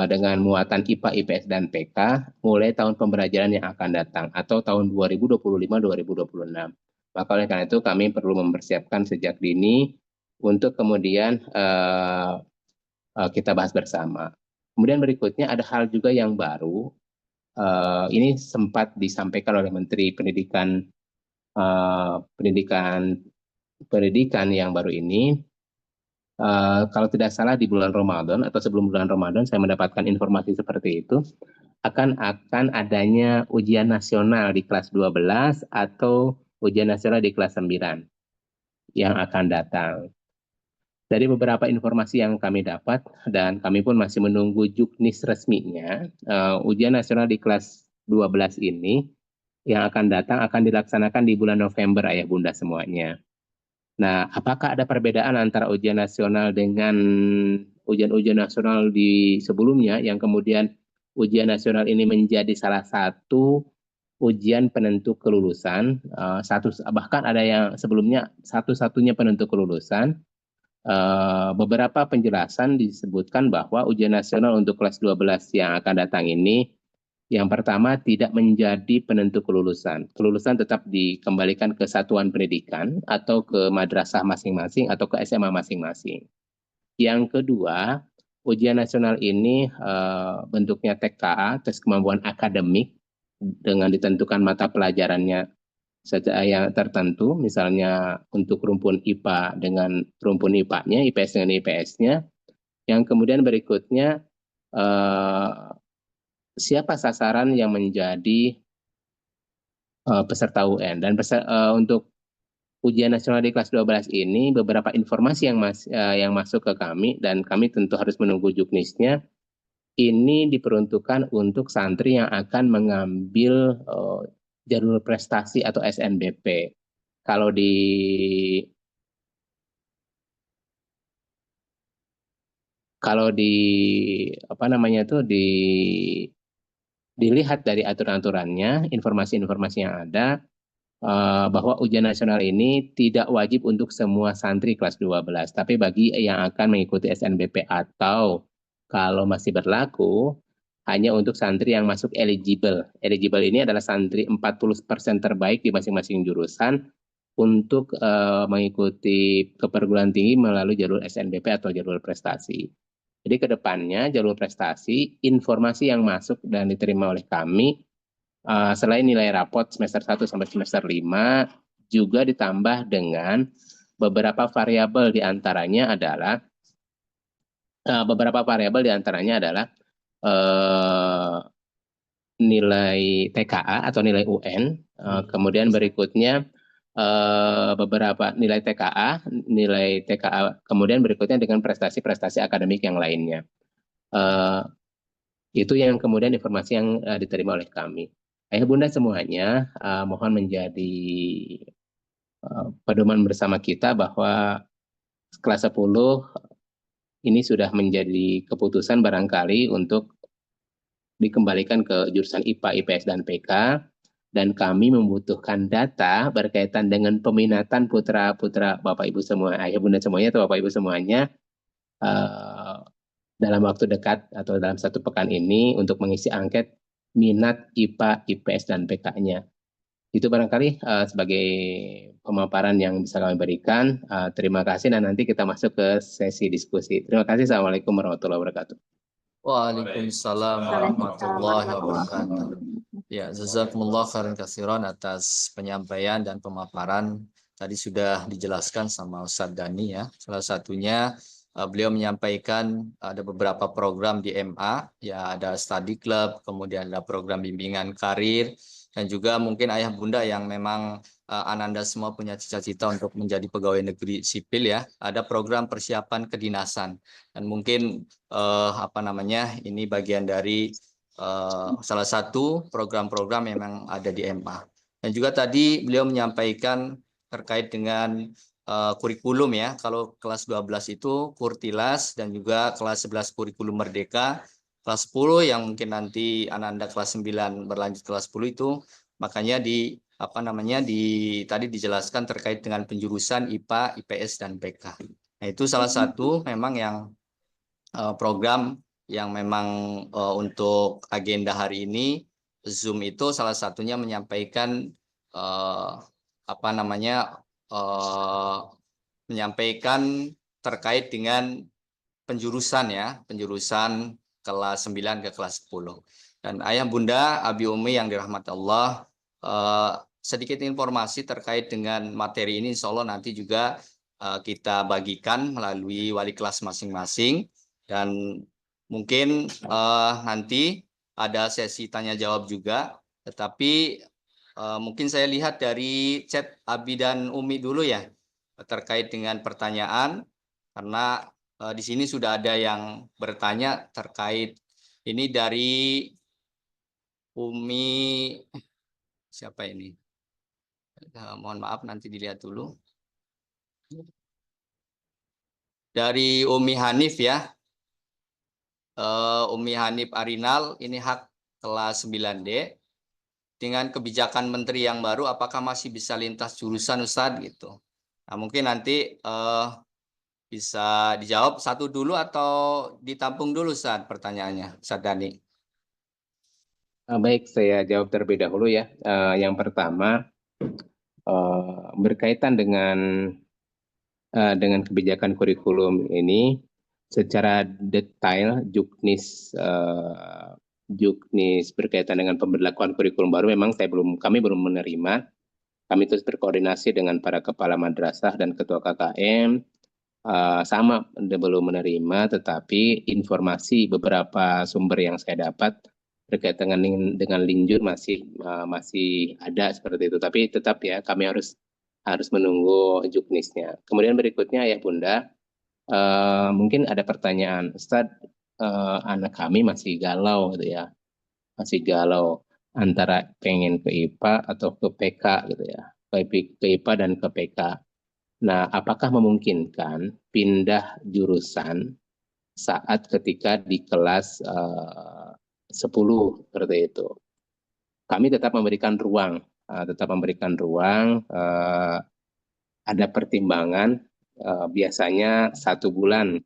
F: dengan muatan IPA, IPS, dan PK mulai tahun pembelajaran yang akan datang atau tahun 2025-2026. Maka oleh karena itu kami perlu mempersiapkan sejak dini untuk kemudian kita bahas bersama. Kemudian berikutnya ada hal juga yang baru. Ini sempat disampaikan oleh Menteri Pendidikan yang baru ini. Kalau tidak salah di bulan Ramadan atau sebelum bulan Ramadan saya mendapatkan informasi seperti itu, akan adanya ujian nasional di kelas 12 atau ujian nasional di kelas 9 yang akan datang. Dari beberapa informasi yang kami dapat dan kami pun masih menunggu juknis resminya, ujian nasional di kelas 12 ini yang akan datang akan dilaksanakan di bulan November ayah bunda semuanya. Nah, apakah ada perbedaan antara ujian nasional dengan ujian-ujian nasional di sebelumnya yang kemudian ujian nasional ini menjadi salah satu ujian penentu kelulusan, bahkan ada yang sebelumnya satu-satunya penentu kelulusan. Beberapa penjelasan disebutkan bahwa ujian nasional untuk kelas 12 yang akan datang ini, yang pertama, tidak menjadi penentu kelulusan. Kelulusan tetap dikembalikan ke satuan pendidikan atau ke madrasah masing-masing atau ke SMA masing-masing. Yang kedua, ujian nasional ini bentuknya TKA, tes kemampuan akademik, dengan ditentukan mata pelajarannya secara yang tertentu, misalnya untuk rumpun IPA dengan rumpun IPA-nya, IPS dengan IPS-nya. Yang kemudian berikutnya, siapa sasaran yang menjadi peserta UN. Dan untuk ujian nasional di kelas 12 ini, beberapa informasi yang masuk ke kami, dan kami tentu harus menunggu juknisnya, ini diperuntukkan untuk santri yang akan mengambil jalur prestasi atau SNBP. Kalau dilihat dari aturan-aturannya, informasi-informasi yang ada, bahwa ujian nasional ini tidak wajib untuk semua santri kelas 12, tapi bagi yang akan mengikuti SNBP atau kalau masih berlaku, hanya untuk santri yang masuk eligible. Eligible ini adalah santri 40% terbaik di masing-masing jurusan untuk mengikuti ke perguruan tinggi melalui jalur SNBP atau jalur prestasi. Jadi ke depannya jalur prestasi, informasi yang masuk dan diterima oleh kami, selain nilai rapot semester 1 sampai semester 5, juga ditambah dengan beberapa variabel diantaranya adalah nilai TKA atau nilai UN, kemudian berikutnya beberapa nilai TKA, kemudian berikutnya dengan prestasi-prestasi akademik yang lainnya. Itu yang kemudian informasi yang diterima oleh kami. Ayah bunda semuanya, mohon menjadi pedoman bersama kita bahwa kelas 10 ini sudah menjadi keputusan barangkali untuk dikembalikan ke jurusan IPA, IPS, dan PK, dan kami membutuhkan data berkaitan dengan peminatan putra-putra Bapak Ibu semua, ayah bunda semuanya atau Bapak Ibu semuanya dalam waktu dekat atau dalam 1 pekan ini untuk mengisi angket minat IPA, IPS, dan PK-nya. Itu barangkali sebagai pemaparan yang bisa kami berikan. Terima kasih dan nanti kita masuk ke sesi diskusi. Terima kasih. Assalamualaikum warahmatullahi wabarakatuh.
D: Waalaikumsalam warahmatullahi wabarakatuh. Ya, jazakumullah khairan katsiran atas penyampaian dan pemaparan. Tadi sudah dijelaskan sama Ustadz Dani ya. Salah satunya beliau menyampaikan ada beberapa program di MA, ya ada study club, kemudian ada program bimbingan karir, dan juga mungkin ayah bunda yang memang Ananda semua punya cita-cita untuk menjadi pegawai negeri sipil ya, ada program persiapan kedinasan, dan mungkin ini bagian dari salah satu program-program yang memang ada di MA. Dan juga tadi beliau menyampaikan terkait dengan kurikulum ya, kalau kelas 12 itu Kurtilas dan juga kelas 11 kurikulum Merdeka, kelas 10 yang mungkin nanti Ananda kelas 9 berlanjut kelas 10 itu, makanya tadi dijelaskan terkait dengan penjurusan IPA, IPS, dan PK. Nah, itu salah satu memang yang program yang memang untuk agenda hari ini, Zoom itu salah satunya menyampaikan menyampaikan terkait dengan penjurusan ya, penjurusan kelas 9 ke kelas 10. Dan ayah bunda, abi umi yang dirahmati Allah, sedikit informasi terkait dengan materi ini, insya Allah nanti juga kita bagikan melalui wali kelas masing-masing, dan mungkin nanti ada sesi tanya jawab juga, tetapi mungkin saya lihat dari chat Abi dan Umi dulu ya terkait dengan pertanyaan, karena di sini sudah ada yang bertanya terkait ini dari Umi, siapa ini? Mohon maaf nanti dilihat dulu. Dari Umi Hanif ya. Umi Hanif Arinal, ini hak kelas 9D. Dengan kebijakan menteri yang baru, apakah masih bisa lintas jurusan Ustadz gitu? Nah, mungkin nanti bisa dijawab satu dulu atau ditampung dulu Ustadz pertanyaannya, Ustadz Dani.
F: Baik, saya jawab terlebih dahulu ya. Yang pertama, berkaitan dengan kebijakan kurikulum ini, secara detail juknis berkaitan dengan pemberlakuan kurikulum baru memang kami belum menerima. Kami terus berkoordinasi dengan para kepala madrasah dan ketua KKM, sama belum menerima, tetapi informasi beberapa sumber yang saya dapat berkaitan dengan linjur masih ada seperti itu. Tapi tetap ya kami harus menunggu juknisnya. Kemudian berikutnya ayah bunda, mungkin ada pertanyaan, Ustadz, anak kami masih galau gitu ya, masih galau antara pengen ke IPA atau ke PK gitu ya, ke IPA dan ke PK. Nah, apakah memungkinkan pindah jurusan saat ketika di kelas 10 seperti itu? Kami tetap memberikan ruang, ada pertimbangan, biasanya 1 bulan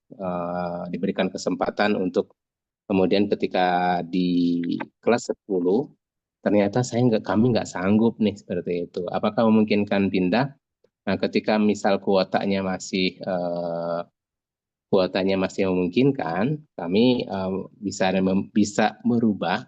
F: diberikan kesempatan untuk kemudian ketika di kelas 10 ternyata kami nggak sanggup nih seperti itu. Apakah memungkinkan pindah? Nah, ketika misal kuotanya masih memungkinkan, kami bisa merubah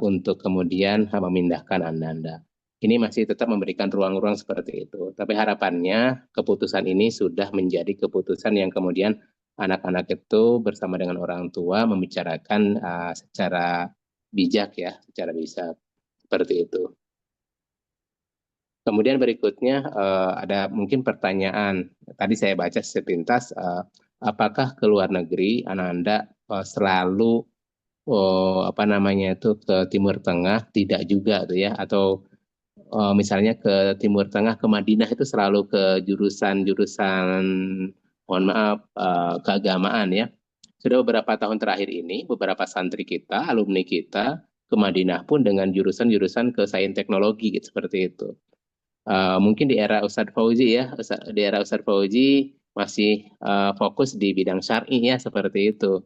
F: untuk kemudian memindahkan Anda. Ini masih tetap memberikan ruang-ruang seperti itu. Tapi harapannya keputusan ini sudah menjadi keputusan yang kemudian anak-anak itu bersama dengan orang tua membicarakan secara bijak ya, secara bijak seperti itu. Kemudian berikutnya ada mungkin pertanyaan, tadi saya baca sepintas, apakah ke luar negeri Ananda selalu apa namanya itu ke Timur Tengah? Tidak juga tuh ya, atau misalnya ke Timur Tengah, ke Madinah itu selalu ke jurusan-jurusan, mohon maaf, keagamaan ya. Sudah beberapa tahun terakhir ini, beberapa santri kita, alumni kita, ke Madinah pun dengan jurusan-jurusan ke sains teknologi, gitu, seperti itu. Mungkin di era Ustadz Fauzi ya, di era Ustadz Fauzi masih fokus di bidang syar'i ya, seperti itu.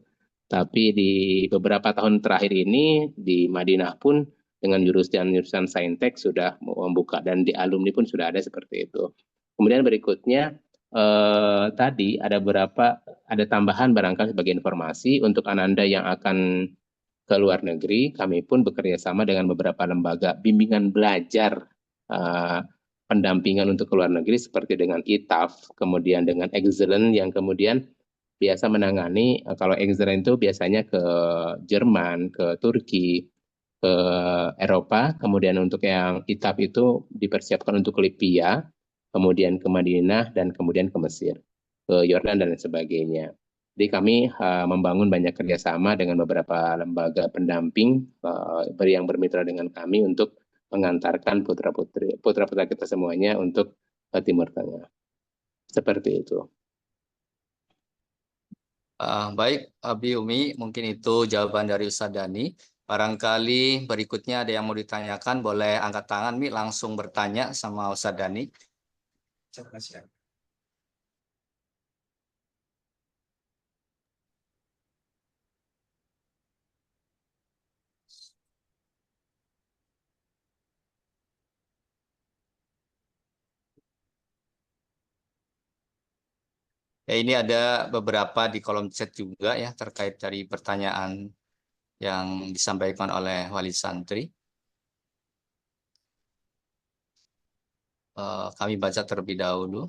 F: Tapi di beberapa tahun terakhir ini, di Madinah pun dengan jurusan-jurusan saintek sudah membuka, dan di alumni pun sudah ada seperti itu. Kemudian berikutnya, tadi ada tambahan barangkali sebagai informasi untuk Ananda yang akan ke luar negeri, kami pun bekerja sama dengan beberapa lembaga bimbingan belajar pendampingan untuk ke luar negeri seperti dengan ITAF, kemudian dengan Excellent yang kemudian biasa menangani, kalau Excellent itu biasanya ke Jerman, ke Turki, ke Eropa, kemudian untuk yang ITAF itu dipersiapkan untuk ke Libya, kemudian ke Madinah, dan kemudian ke Mesir, ke Yordan dan sebagainya. Jadi kami membangun banyak kerjasama dengan beberapa lembaga pendamping yang bermitra dengan kami untuk mengantarkan putra-putra kita semuanya untuk ke Timur Tengah. Seperti itu.
D: Baik, Abi Umi, mungkin itu jawaban dari Ustadz Dani. Barangkali berikutnya ada yang mau ditanyakan, boleh angkat tangan, Mi, langsung bertanya sama Ustadz Dani. Ya, ini ada beberapa di kolom chat juga ya terkait dari pertanyaan yang disampaikan oleh wali santri. Kami baca terlebih dahulu.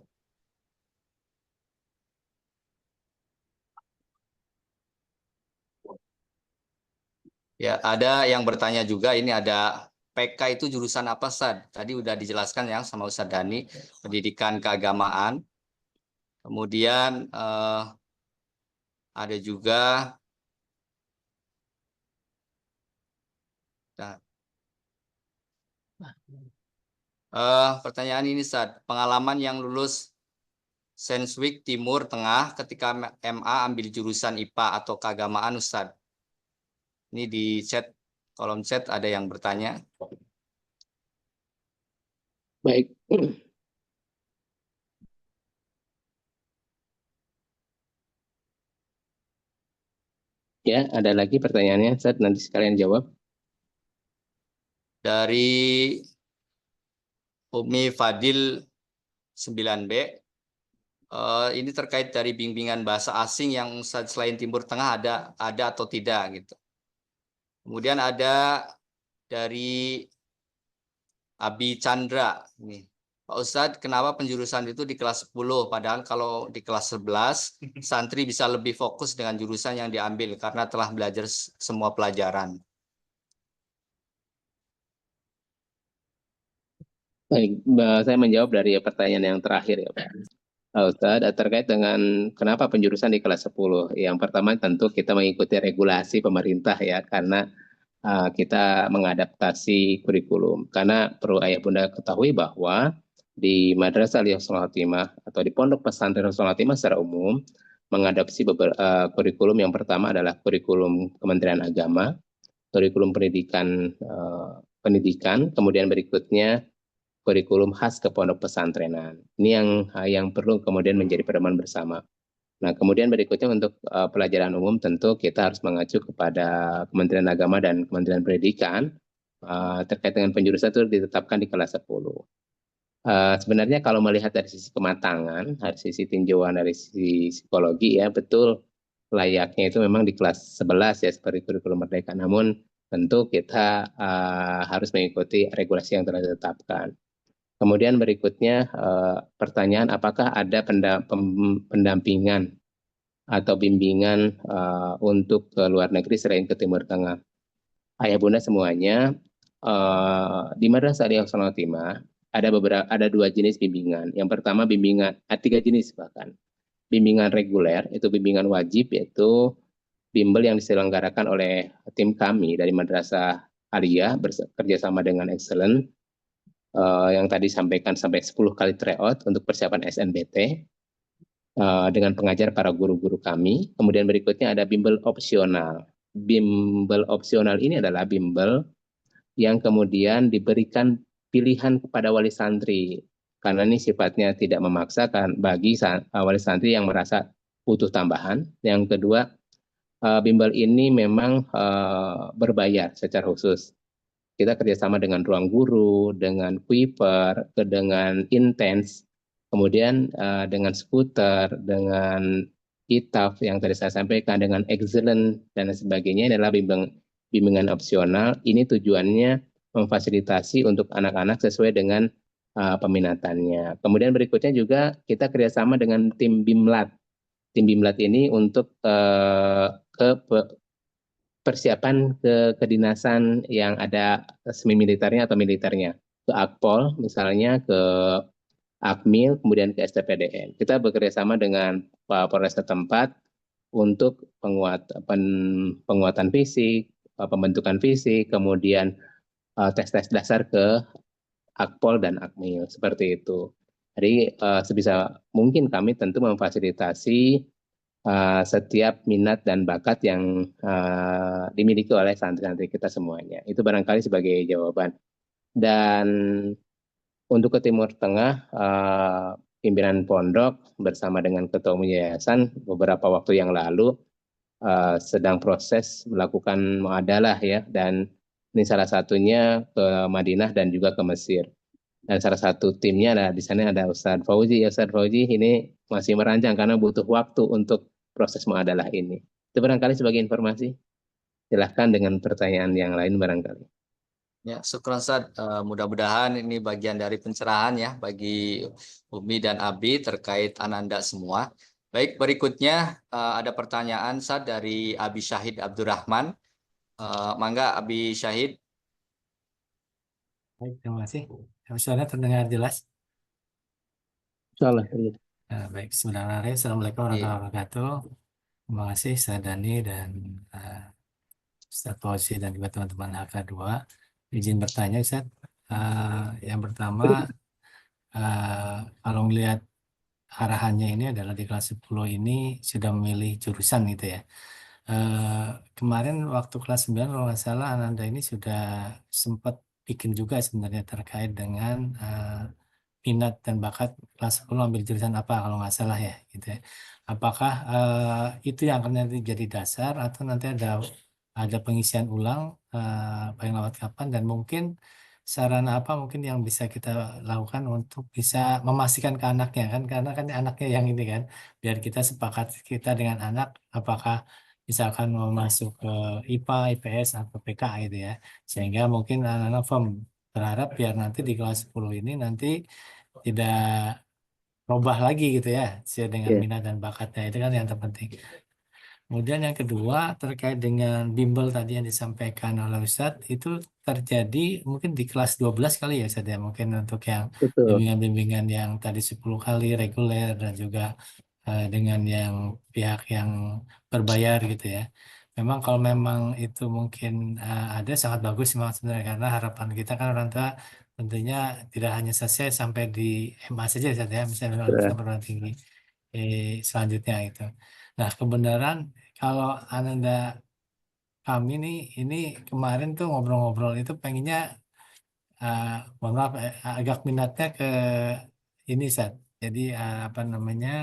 D: Ya, ada yang bertanya juga, ini ada PK itu jurusan apa, Ustaz? Tadi udah dijelaskan ya sama Ustaz Dani, pendidikan keagamaan. Kemudian ada juga pertanyaan ini, Ustaz, pengalaman yang lulus Senswik Timur Tengah ketika MA ambil jurusan IPA atau keagamaan, Ustaz. Ini di chat, kolom chat ada yang bertanya.
F: Baik. Ya, ada lagi pertanyaannya, Ustaz, nanti sekalian jawab.
D: Dari Umi Fadil 9B, ini terkait dari bimbingan bahasa asing yang selain Timur Tengah ada atau tidak gitu. Kemudian ada dari Abi Chandra nih. Pak Ustadz, kenapa penjurusan itu di kelas 10 padahal kalau di kelas 11 santri bisa lebih fokus dengan jurusan yang diambil karena telah belajar semua pelajaran.
F: Baik, saya menjawab dari pertanyaan yang terakhir ya Pak Ustadz, terkait dengan kenapa penjurusan di kelas 10. Yang pertama tentu kita mengikuti regulasi pemerintah ya, karena kita mengadaptasi kurikulum. Karena perlu ayah bunda ketahui bahwa di Madrasah Al-Ihsanul Khotimah atau di Pondok Pesantren Al-Ihsanul Khotimah secara umum mengadopsi kurikulum. Yang pertama adalah kurikulum Kementerian Agama, kurikulum pendidikan, kemudian berikutnya kurikulum khas ke pondok pesantrenan. Ini yang perlu kemudian menjadi pedoman bersama. Nah, kemudian berikutnya untuk pelajaran umum tentu kita harus mengacu kepada Kementerian Agama dan Kementerian Pendidikan terkait dengan penjurusan itu ditetapkan di kelas 10. Sebenarnya kalau melihat dari sisi kematangan, dari sisi tinjauan dari sisi psikologi ya betul layaknya itu memang di kelas 11 ya seperti kurikulum Merdeka. Namun tentu kita harus mengikuti regulasi yang telah ditetapkan. Kemudian berikutnya pertanyaan apakah ada pendampingan atau bimbingan untuk ke luar negeri selain ke Timur Tengah. Ayah bunda semuanya, di Madrasah Al-Ihsanul Khotimah ada 2 jenis bimbingan. Yang pertama bimbingan, 3 jenis bahkan. Bimbingan reguler, itu bimbingan wajib, yaitu bimbel yang diselenggarakan oleh tim kami dari Madrasah Aliyah bekerjasama dengan Excellent, yang tadi sampaikan sampai 10 kali tryout untuk persiapan SNBT dengan pengajar para guru-guru kami. Kemudian berikutnya ada bimbel opsional. Bimbel opsional ini adalah bimbel yang kemudian diberikan pilihan kepada wali santri, karena ini sifatnya tidak memaksakan bagi wali santri yang merasa butuh tambahan. Yang kedua, bimbel ini memang berbayar secara khusus. Kita kerjasama dengan Ruang Guru, dengan Kuiper, dengan Intense, kemudian dengan Skuter, dengan ITAF yang tadi saya sampaikan, dengan Excellent, dan sebagainya. Ini adalah bimbingan opsional. Ini tujuannya memfasilitasi untuk anak-anak sesuai dengan peminatannya. Kemudian berikutnya juga kita kerjasama dengan tim BIMLAT. Tim BIMLAT ini untuk persiapan ke kedinasan yang ada semi militernya atau militernya. Ke Akpol misalnya, ke Akmil, kemudian ke STPDN. Kita bekerjasama dengan Polres setempat untuk penguatan fisik, pembentukan fisik, kemudian tes-tes dasar ke Akpol dan Akmil, seperti itu. Jadi sebisa mungkin kami tentu memfasilitasi setiap minat dan bakat yang dimiliki oleh santri-santri kita semuanya. Itu barangkali sebagai jawaban. Dan untuk ke Timur Tengah, pimpinan pondok bersama dengan Ketua Umum Yayasan beberapa waktu yang lalu sedang proses melakukan muadalah ya, dan ini salah satunya ke Madinah dan juga ke Mesir. Dan salah satu timnya ada di sana ada Ustadz Fauzi. Ustadz Fauzi ini masih merancang karena butuh waktu untuk proses muadalah ini. Itu barangkali sebagai informasi. Silahkan dengan pertanyaan yang lain barangkali.
D: Ya, syukran Ustaz. Mudah-mudahan ini bagian dari pencerahan ya bagi Umi dan Abi terkait Ananda semua. Baik, berikutnya ada pertanyaan Ustaz dari Abi Syahid Abdurrahman. Mangga Abi Syahid.
G: Baik, terima kasih. Suara terdengar jelas?
F: Insyaallah.
G: Baik, bismillahirrahmanirrahim. Assalamualaikum warahmatullahi wabarakatuh. Terima kasih Ustaz Dani dan Ustaz Fauzi dan juga teman-teman HK2. Izin bertanya Ustaz. Yang pertama, kalau melihat arahannya ini adalah di kelas 10 ini sudah memilih jurusan gitu ya. Kemarin waktu kelas 9 kalau nggak salah Ananda ini sudah sempat bikin juga sebenarnya terkait dengan minat dan bakat kelas 10 ambil jurusan apa kalau nggak salah ya gitu ya. Apakah itu yang akan nanti jadi dasar atau nanti ada pengisian ulang paling lambat kapan, dan mungkin sarana apa mungkin yang bisa kita lakukan untuk bisa memastikan ke anaknya kan, karena kan anaknya yang ini kan, biar kita sepakat kita dengan anak apakah misalkan mau masuk ke IPA, IPS atau PK gitu ya, sehingga mungkin anak-anak firm berharap biar nanti di kelas 10 ini nanti tidak robah lagi gitu ya, sesuai dengan minat dan bakatnya, itu kan yang terpenting. Kemudian yang kedua terkait dengan bimbel tadi yang disampaikan oleh Ustadz, itu terjadi mungkin di kelas 12 kali ya Ustadz ya, mungkin untuk yang bimbingan-bimbingan yang tadi 10 kali reguler dan juga dengan yang pihak yang berbayar gitu ya. Memang kalau memang itu mungkin ada sangat bagus memang sebenarnya, karena harapan kita kan orang tua tentunya tidak hanya selesai sampai di MA saja Ustadz ya, misalnya perguruan tinggi selanjutnya itu. Nah, kebenaran kalau Ananda kami nih ini kemarin tuh ngobrol-ngobrol itu pengennya mohon maaf agak minatnya ke ini Sat. Jadi apa namanya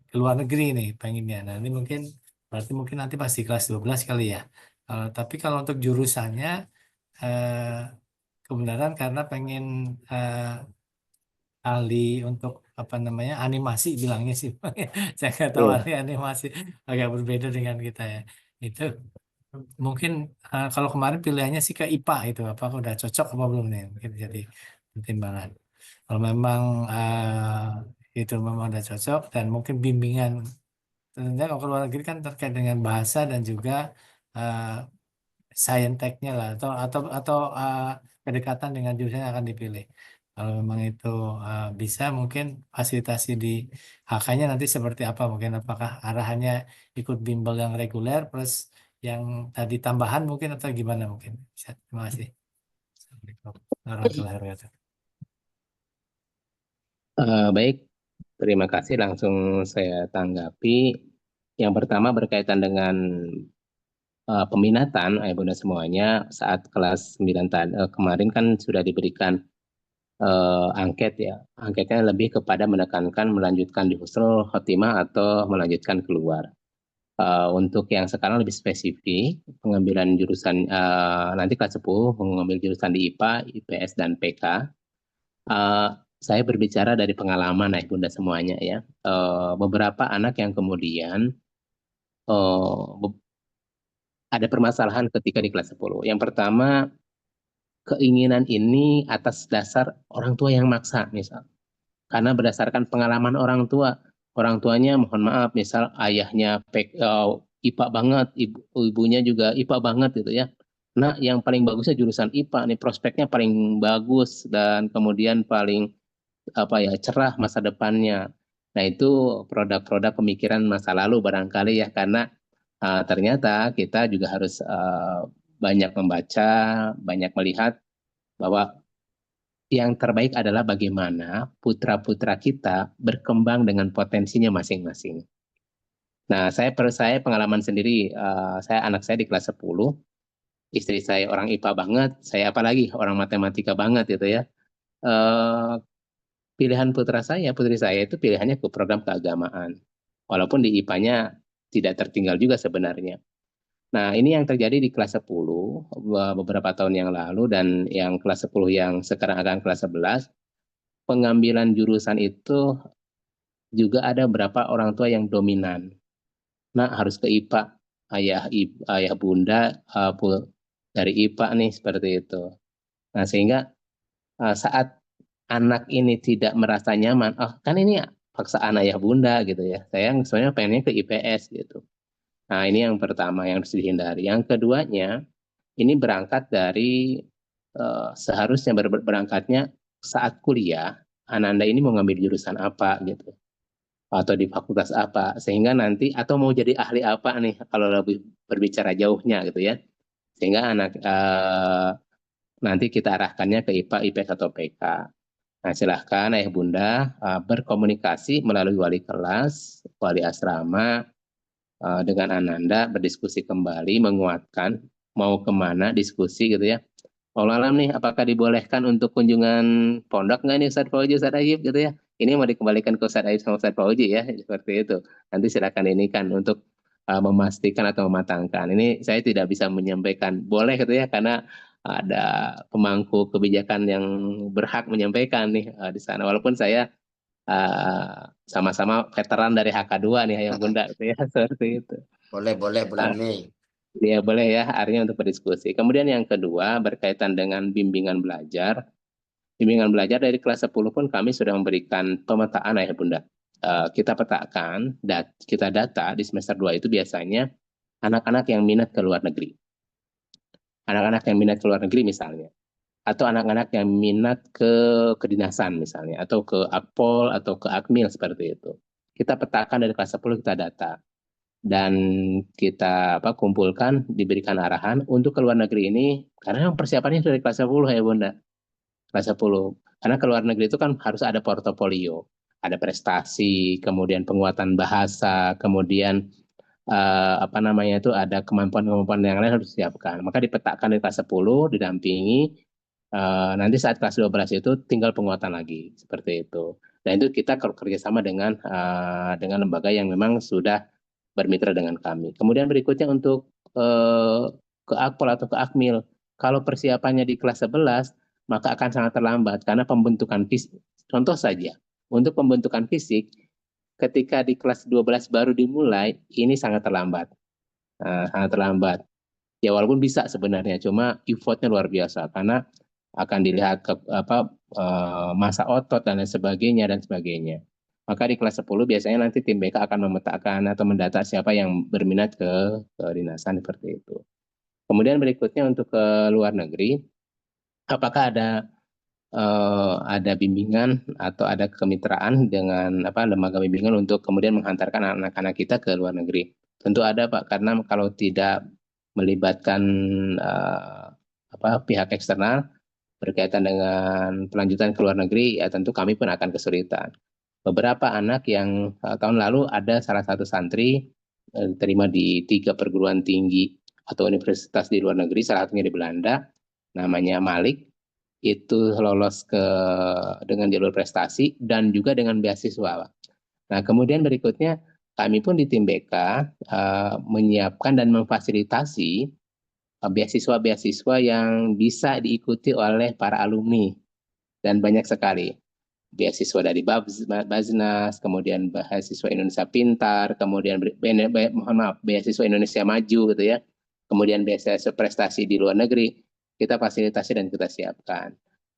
G: ke luar negeri nih pengennya. Nah, ini mungkin berarti mungkin nanti pasti kelas 12 kali ya. Tapi kalau untuk jurusannya kebenaran karena pengen ahli untuk apa namanya animasi bilangnya sih. Saya nggak tahu ahli animasi, agak berbeda dengan kita ya. Itu mungkin kalau kemarin pilihannya sih ke IPA itu, apakah udah cocok apa belum nih, mungkin jadi pertimbangan. Kalau memang itu memang udah cocok, dan mungkin bimbingan tentunya kalau ke luar negeri kan terkait dengan bahasa dan juga sainteknya lah, atau kedekatan dengan jurusan yang akan dipilih. Kalau memang itu bisa, mungkin fasilitasi di HK-nya nanti seperti apa, mungkin apakah arahannya ikut bimbel yang reguler plus yang tadi tambahan mungkin, atau gimana mungkin. Bisa. Terima kasih. Assalamualaikum warahmatullahi wabarakatuh.
F: Baik, terima kasih. Langsung saya tanggapi. Yang pertama berkaitan dengan peminatan, Ayah Bunda semuanya, saat kelas 9 kemarin kan sudah diberikan angket ya. Angketnya lebih kepada menekankan melanjutkan di husnul khotimah atau melanjutkan keluar. Untuk yang sekarang lebih spesifik, pengambilan jurusan nanti kelas 10 mengambil jurusan di IPA, IPS, dan PK. Saya berbicara dari pengalaman Ayah Bunda semuanya ya. Beberapa anak yang kemudian ada permasalahan ketika di kelas 10. Yang pertama, keinginan ini atas dasar orang tua yang maksa misal. Karena berdasarkan pengalaman orang tua. Orang tuanya mohon maaf, misal ayahnya IPA banget, ibunya juga IPA banget gitu ya. Nah, yang paling bagusnya jurusan IPA nih, prospeknya paling bagus dan kemudian paling cerah masa depannya. Nah, itu produk-produk pemikiran masa lalu barangkali ya, karena ternyata kita juga harus banyak membaca, banyak melihat bahwa yang terbaik adalah bagaimana putra-putra kita berkembang dengan potensinya masing-masing. Nah, saya pengalaman sendiri, anak saya di kelas 10, istri saya orang IPA banget, saya apalagi orang matematika banget gitu ya. Pilihan putri saya itu pilihannya ke program keagamaan. Walaupun di IPA-nya tidak tertinggal juga sebenarnya. Nah, ini yang terjadi di kelas 10 beberapa tahun yang lalu, dan yang kelas 10 yang sekarang akan kelas 11, pengambilan jurusan itu juga ada beberapa orang tua yang dominan. Nah, harus ke IPA, ayah bunda dari IPA nih, seperti itu. Nah, sehingga saat anak ini tidak merasa nyaman, kan ini paksaan ayah bunda gitu ya, saya sebenarnya pengennya ke IPS gitu. Nah, ini yang pertama yang harus dihindari. Yang keduanya, ini berangkat dari seharusnya berangkatnya saat kuliah, Ananda ini mau ngambil jurusan apa gitu, atau di fakultas apa, sehingga nanti, atau mau jadi ahli apa nih kalau lebih berbicara jauhnya gitu ya, sehingga anak nanti kita arahkannya ke IPA, IPS, atau PK. Nah, silahkan ayah bunda berkomunikasi melalui wali kelas, wali asrama, dengan Ananda, berdiskusi kembali, menguatkan mau kemana diskusi gitu ya. Allah alam nih, apakah dibolehkan untuk kunjungan pondok nggak nih Ustadz Fauzi, Ustadz Ayub gitu ya. Ini mau dikembalikan ke Ustadz Ayub sama Ustadz Fauzi ya, seperti itu. Nanti silakan ini kan untuk memastikan atau mematangkan. Ini saya tidak bisa menyampaikan boleh gitu ya, karena ada pemangku kebijakan yang berhak menyampaikan nih di sana. Walaupun saya sama-sama veteran dari HK2 nih Ayah Bunda gitu ya, seperti itu.
C: Boleh bulan Mei.
F: Ya boleh ya, artinya untuk berdiskusi. Kemudian yang kedua berkaitan dengan bimbingan belajar. Bimbingan belajar dari kelas 10 pun kami sudah memberikan pemetaan Ayah Bunda. Kita petakan, kita data di semester 2 itu biasanya anak-anak yang minat ke luar negeri. Anak-anak yang minat ke luar negeri misalnya. Atau anak-anak yang minat ke kedinasan misalnya, atau ke Akpol, atau ke Akmil, seperti itu. Kita petakan dari kelas 10, kita data. Dan kita kumpulkan, diberikan arahan untuk ke luar negeri ini, karena persiapannya sudah di kelas 10 ya Bunda. Kelas 10. Karena ke luar negeri itu kan harus ada portofolio, ada prestasi, kemudian penguatan bahasa, kemudian ada kemampuan-kemampuan yang lain harus disiapkan. Maka dipetakan di kelas 10, didampingi, nanti saat kelas 12 itu tinggal penguatan lagi, seperti itu. Dan itu kita kerjasama dengan lembaga yang memang sudah bermitra dengan kami. Kemudian berikutnya untuk ke Akpol atau ke Akmil, kalau persiapannya di kelas 11, maka akan sangat terlambat karena pembentukan fisik. Contoh saja, untuk pembentukan fisik, ketika di kelas 12 baru dimulai, ini sangat terlambat. Sangat terlambat. Ya walaupun bisa sebenarnya, cuma effortnya luar biasa karena akan dilihat masa otot dan lain sebagainya. Maka di kelas 10 biasanya nanti tim BK akan memetakan atau mendata siapa yang berminat ke kedinasan seperti itu. Kemudian berikutnya untuk ke luar negeri, apakah ada bimbingan atau ada kemitraan dengan lembaga bimbingan untuk kemudian menghantarkan anak-anak kita ke luar negeri? Tentu ada, Pak, karena kalau tidak melibatkan pihak eksternal berkaitan dengan pelanjutan ke luar negeri, ya tentu kami pun akan kesulitan. Beberapa anak yang tahun lalu ada salah satu santri diterima di 3 perguruan tinggi atau universitas di luar negeri, salah satunya di Belanda, namanya Malik, itu lolos dengan jalur prestasi dan juga dengan beasiswa. Nah, kemudian berikutnya kami pun di tim BK menyiapkan dan memfasilitasi beasiswa-beasiswa yang bisa diikuti oleh para alumni, dan banyak sekali. Beasiswa dari Baznas, kemudian beasiswa Indonesia Pintar, kemudian beasiswa Indonesia Maju gitu ya, kemudian beasiswa prestasi di luar negeri, kita fasilitasi dan kita siapkan.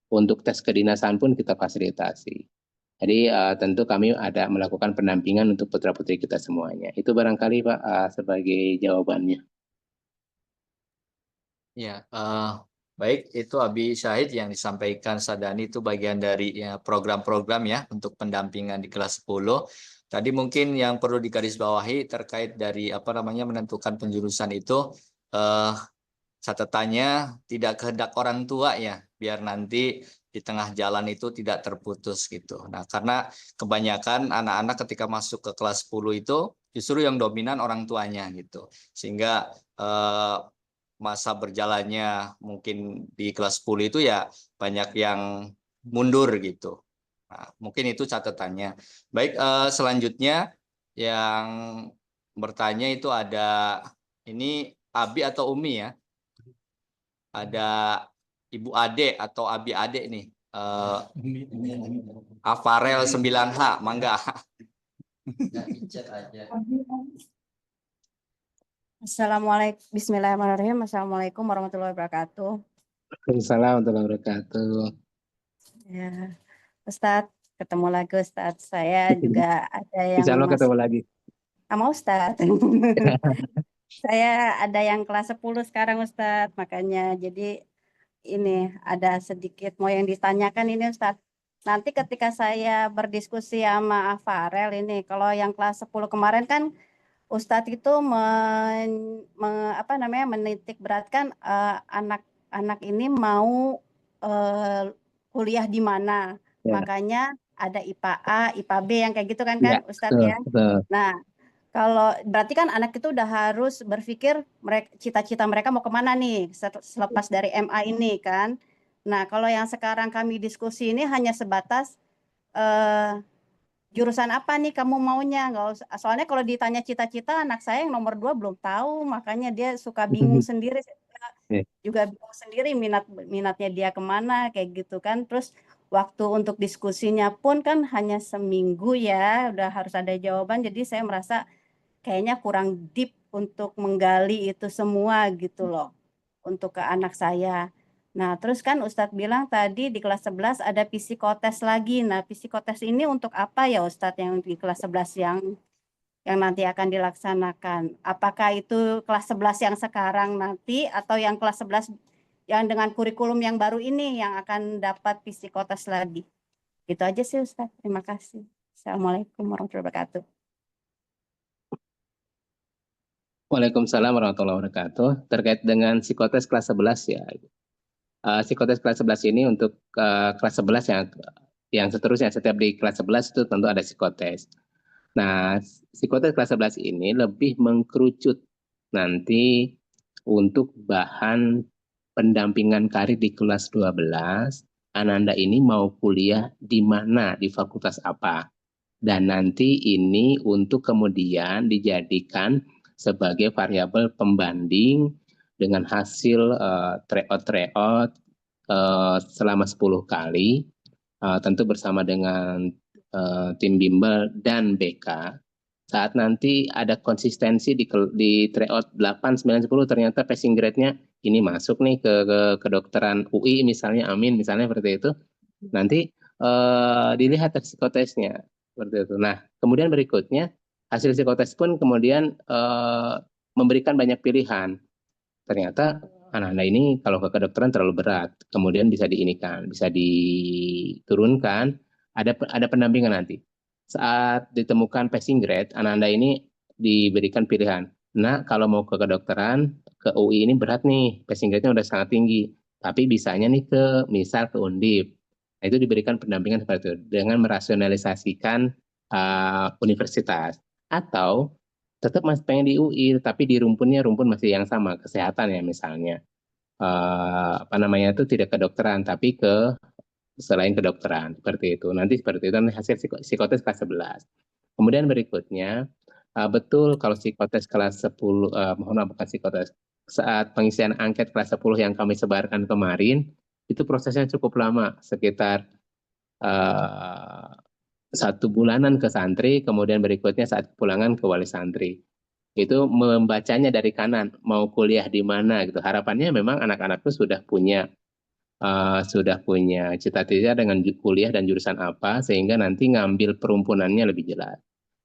F: Untuk tes kedinasan pun kita fasilitasi. Jadi tentu kami ada melakukan pendampingan untuk putra-putri kita semuanya. Itu barangkali Pak sebagai jawabannya.
D: Ya, baik, itu Abi Syahid yang disampaikan Sadani itu bagian dari ya, program-program ya untuk pendampingan di kelas 10. Tadi mungkin yang perlu digarisbawahi terkait dari menentukan penjurusan itu, catatannya tidak kehendak orang tua ya, biar nanti di tengah jalan itu tidak terputus gitu. Nah, karena kebanyakan anak-anak ketika masuk ke kelas 10 itu justru yang dominan orang tuanya gitu. Sehingga masa berjalannya mungkin di kelas 10 itu ya banyak yang mundur gitu. Nah, mungkin itu catatannya. Baik, selanjutnya yang bertanya itu ada ini Abi atau Umi ya. Ada Ibu Ade atau Abi Ade nih. Afarel 9H, mangga.
H: Assalamualaikum, bismillahirrahmanirrahim. Assalamualaikum warahmatullahi wabarakatuh.
F: Waalaikumsalam warahmatullahi wabarakatuh.
H: Ya, Ustadz, ketemu lagi Ustadz. Saya juga ada yang
F: Insya Allah ketemu lagi.
H: sama Ustadz. Saya ada yang kelas 10 sekarang Ustadz, makanya jadi ini ada sedikit mau yang ditanyakan ini Ustadz. Nanti ketika saya berdiskusi sama Afarel ini, kalau yang kelas 10 kemarin kan Ustadz itu menitik beratkan anak-anak ini mau kuliah di mana.
F: Ya.
H: Makanya ada IPA A, IPA B yang kayak gitu kan
F: Ya,
H: Ustadz
F: betul,
H: ya.
F: betul.
H: Nah, kalau berarti kan anak itu udah harus berpikir cita-cita mereka mau kemana nih selepas dari MA ini kan. Nah, kalau yang sekarang kami diskusi ini hanya sebatas jurusan apa nih kamu maunya, nggak usah. Soalnya kalau ditanya cita-cita anak saya yang nomor 2 belum tahu, makanya dia suka bingung sendiri. Juga bingung sendiri minatnya dia kemana kayak gitu kan. Terus waktu untuk diskusinya pun kan hanya seminggu ya, udah harus ada jawaban. Jadi saya merasa kayaknya kurang deep untuk menggali itu semua gitu loh untuk ke anak saya. Nah, terus kan Ustadz bilang tadi di kelas 11 ada psikotes lagi. Nah, psikotes ini untuk apa ya Ustadz yang di kelas 11 yang nanti akan dilaksanakan? Apakah itu kelas 11 yang sekarang nanti atau yang kelas 11 yang dengan kurikulum yang baru ini yang akan dapat psikotes lagi? Gitu aja sih Ustadz. Terima kasih. Assalamualaikum warahmatullahi wabarakatuh.
F: Waalaikumsalam warahmatullahi wabarakatuh. Terkait dengan psikotes kelas 11 ya. Psikotes kelas 11 ini untuk kelas 11 yang seterusnya, setiap di kelas 11 itu tentu ada psikotes. Nah, psikotes kelas 11 ini lebih mengkerucut nanti untuk bahan pendampingan karir di kelas 12. Ananda ini mau kuliah di mana, di fakultas apa. Dan nanti ini untuk kemudian dijadikan sebagai variabel pembanding dengan hasil tryout selama 10 kali, tentu bersama dengan tim bimbel dan BK. Saat nanti ada konsistensi di tryout 8, 9, 10 ternyata passing grade-nya ini masuk nih ke kedokteran UI misalnya, amin misalnya seperti itu. Nanti dilihat psikotesnya. Seperti itu. Nah, kemudian berikutnya hasil psikotes pun kemudian memberikan banyak pilihan. Ternyata anak-anak ini kalau ke kedokteran terlalu berat, kemudian bisa diinikan, bisa diturunkan, ada pendampingan nanti. Saat ditemukan passing grade, anak-anak ini diberikan pilihan. Nah, kalau mau ke kedokteran, ke UI ini berat nih, passing grade-nya udah sangat tinggi, tapi bisanya nih misal ke Undip. Nah, itu diberikan pendampingan seperti itu dengan merasionalisasikan universitas. Atau tetap masih pengen di UI, tapi di rumpun masih yang sama, kesehatan ya misalnya. Apa namanya itu tidak kedokteran, tapi selain kedokteran, seperti itu. Nanti seperti itu, nanti hasil psikotes kelas 11. Kemudian berikutnya, betul kalau psikotes kelas 10, mohon maaf bukan psikotes, saat pengisian angket kelas 10 yang kami sebarkan kemarin, itu prosesnya cukup lama, sekitar 1 bulanan ke santri, kemudian berikutnya saat pulangan ke wali santri. Itu membacanya dari kanan, mau kuliah di mana gitu. Harapannya memang anak-anak itu sudah punya cita-cita dengan kuliah dan jurusan apa, sehingga nanti ngambil perumpunannya lebih jelas.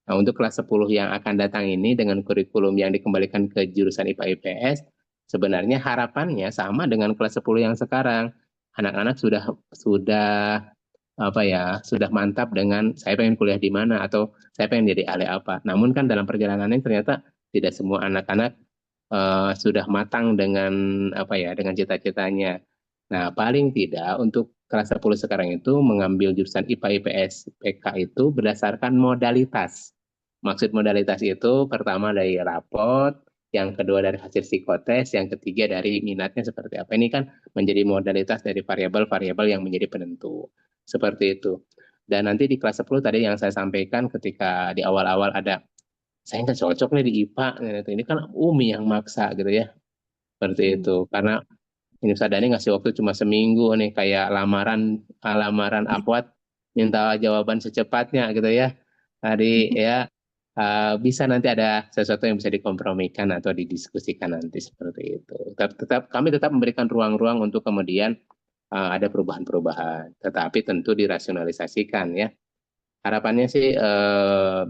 F: Nah, untuk kelas 10 yang akan datang ini dengan kurikulum yang dikembalikan ke jurusan IPA IPS, sebenarnya harapannya sama dengan kelas 10 yang sekarang. Anak-anak sudah mantap dengan saya pengen kuliah di mana atau saya pengen jadi ahli apa. Namun kan dalam perjalanannya ternyata tidak semua anak-anak sudah matang dengan dengan cita-citanya. Nah, paling tidak untuk kelas 10 sekarang itu mengambil jurusan IPA IPS PK itu berdasarkan modalitas. Maksud modalitas itu pertama dari rapot, yang kedua dari hasil psikotes, yang ketiga dari minatnya seperti apa. Ini kan menjadi modalitas dari variabel-variabel yang menjadi penentu. Seperti itu. Dan nanti di kelas 10 tadi yang saya sampaikan ketika di awal-awal ada, saya nggak cocok nih di IPA, gitu. Ini kan Umi yang maksa gitu ya. Seperti itu. Karena ini Sadani ngasih waktu cuma seminggu nih, kayak lamaran akhwat, minta jawaban secepatnya gitu ya. Tadi ya bisa nanti ada sesuatu yang bisa dikompromikan atau didiskusikan nanti seperti itu. Kami tetap memberikan ruang-ruang untuk kemudian ada perubahan-perubahan, tetapi tentu dirasionalisasikan ya. Harapannya sih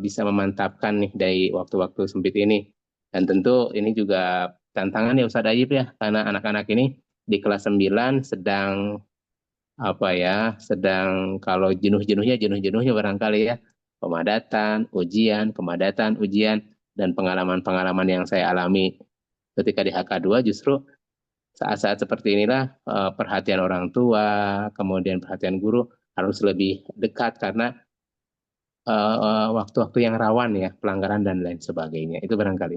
F: bisa memantapkan nih dari waktu-waktu sempit ini. Dan tentu ini juga tantangan ya Ustadz Ayib ya, karena anak-anak ini di kelas 9 sedang kalau jenuh-jenuhnya barangkali ya, pemadatan, ujian, dan pengalaman-pengalaman yang saya alami ketika di HK2 justru saat-saat seperti inilah perhatian orang tua, kemudian perhatian guru harus lebih dekat karena waktu-waktu yang rawan ya, pelanggaran dan lain sebagainya. Itu barangkali.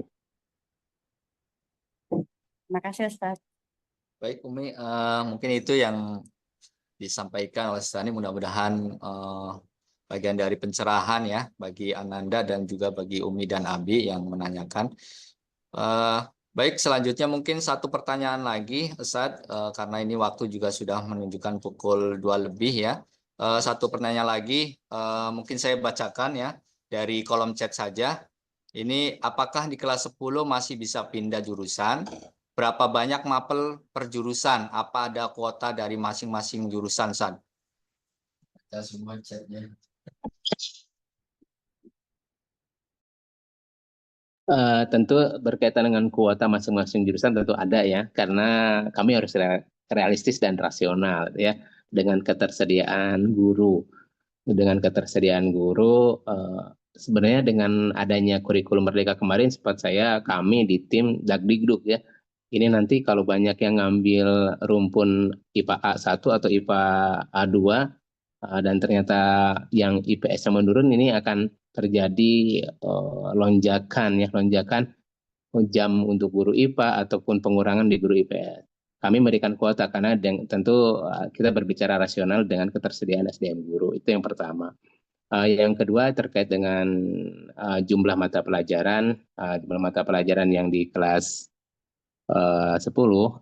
H: Terima kasih Ustaz.
D: Baik Umi, mungkin itu yang disampaikan oleh Ustaz. Mudah-mudahan bagian dari pencerahan ya bagi Ananda dan juga bagi Umi dan Abi yang menanyakan. Baik, selanjutnya mungkin satu pertanyaan lagi, Ustaz, karena ini waktu juga sudah menunjukkan pukul 2 lebih ya. Satu pertanyaan lagi, mungkin saya bacakan ya dari kolom chat saja. Ini apakah di kelas 10 masih bisa pindah jurusan? Berapa banyak mapel per jurusan? Apa ada kuota dari masing-masing jurusan, Ustaz? Kita semua chatnya.
F: Tentu berkaitan dengan kuota masing-masing jurusan tentu ada ya, karena kami harus realistis dan rasional ya, dengan ketersediaan guru. Sebenarnya dengan adanya kurikulum Merdeka kemarin, sempat kami di tim Dagdikduk ya, ini nanti kalau banyak yang ngambil rumpun IPA A1 atau IPA A2, dan ternyata yang IPS-nya menurun, ini akan terjadi lonjakan jam untuk guru IPA ataupun pengurangan di guru IPS. Kami memberikan kuota karena tentu kita berbicara rasional dengan ketersediaan SDM guru. Itu yang pertama. Yang kedua terkait dengan jumlah mata pelajaran. Jumlah mata pelajaran yang di kelas 10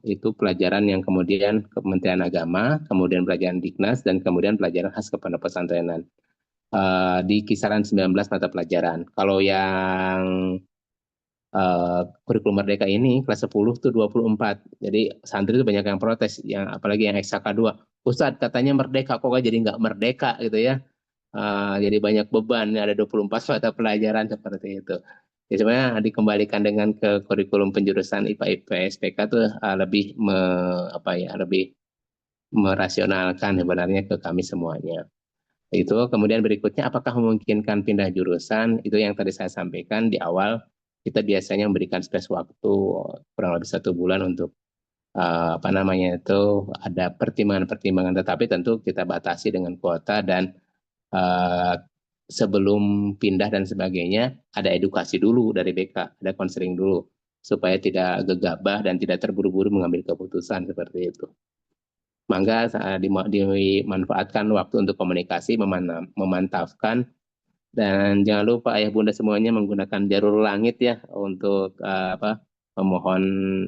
F: itu pelajaran yang kemudian Kementerian Agama, kemudian pelajaran Diknas, dan kemudian pelajaran khas kepondok pesantrenan. Di kisaran 19 mata pelajaran. Kalau yang kurikulum Merdeka ini kelas 10 itu 24. Jadi santri itu banyak yang protes, apalagi yang SHK2. Ustadz katanya merdeka, kok jadi nggak merdeka gitu ya. jadi banyak beban, ada 24 mata pelajaran seperti itu. Jadi sebenarnya dikembalikan dengan ke kurikulum penjurusan IPA IPS SPK tuh lebih lebih merasionalkan sebenarnya ke kami semuanya. Itu kemudian berikutnya apakah memungkinkan pindah jurusan? Itu yang tadi saya sampaikan di awal, kita biasanya memberikan space waktu kurang lebih 1 bulan untuk ada pertimbangan-pertimbangan, tetapi tentu kita batasi dengan kuota dan sebelum pindah dan sebagainya ada edukasi dulu dari BK, ada konseling dulu supaya tidak gegabah dan tidak terburu-buru mengambil keputusan seperti itu. Maka dimanfaatkan waktu untuk komunikasi, memantapkan, dan jangan lupa ayah bunda semuanya menggunakan jalur langit ya untuk memohon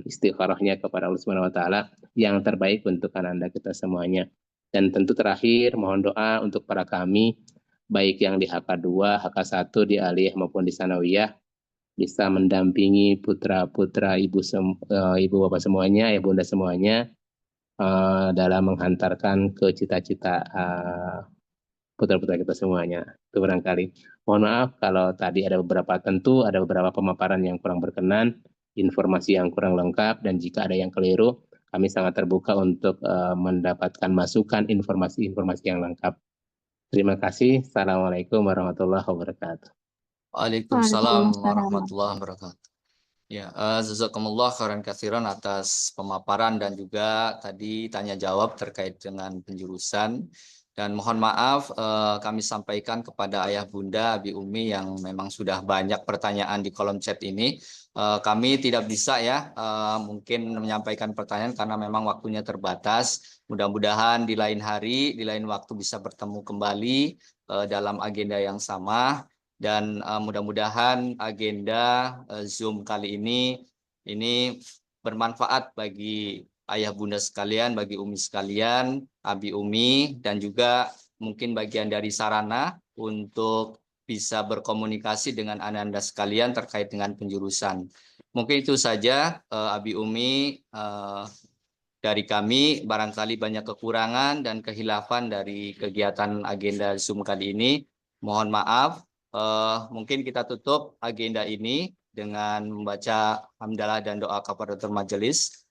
F: istikharahnya kepada Allah Subhanahu wa taala yang terbaik untuk ananda kita semuanya. Dan tentu terakhir mohon doa untuk para kami baik yang di HK2, HK1, di Aliyah maupun di Sanawiyah bisa mendampingi putra-putra ibu bapak semuanya, ayah bunda semuanya dalam menghantarkan ke cita-cita putra-putra kita semuanya. Itu barangkali. Mohon maaf kalau tadi ada beberapa pemaparan yang kurang berkenan, informasi yang kurang lengkap, dan jika ada yang keliru, kami sangat terbuka untuk mendapatkan masukan informasi-informasi yang lengkap. Terima kasih. Assalamualaikum warahmatullahi wabarakatuh.
D: Waalaikumsalam warahmatullahi wabarakatuh. Ya, jazakumullah khairan katsiran atas pemaparan dan juga tadi tanya jawab terkait dengan penjurusan. Dan mohon maaf kami sampaikan kepada ayah bunda, abi umi yang memang sudah banyak pertanyaan di kolom chat ini. Kami tidak bisa ya mungkin menyampaikan pertanyaan karena memang waktunya terbatas. Mudah-mudahan di lain hari, di lain waktu bisa bertemu kembali dalam agenda yang sama. Dan mudah-mudahan agenda Zoom kali ini bermanfaat bagi ayah bunda sekalian, bagi umi sekalian, abi umi, dan juga mungkin bagian dari sarana untuk bisa berkomunikasi dengan ananda sekalian terkait dengan penjurusan. Mungkin itu saja abi umi dari kami, barangkali banyak kekurangan dan kehilafan dari kegiatan agenda Zoom kali ini. Mohon maaf. Mungkin kita tutup agenda ini dengan membaca hamdalah dan doa kafaratul majelis.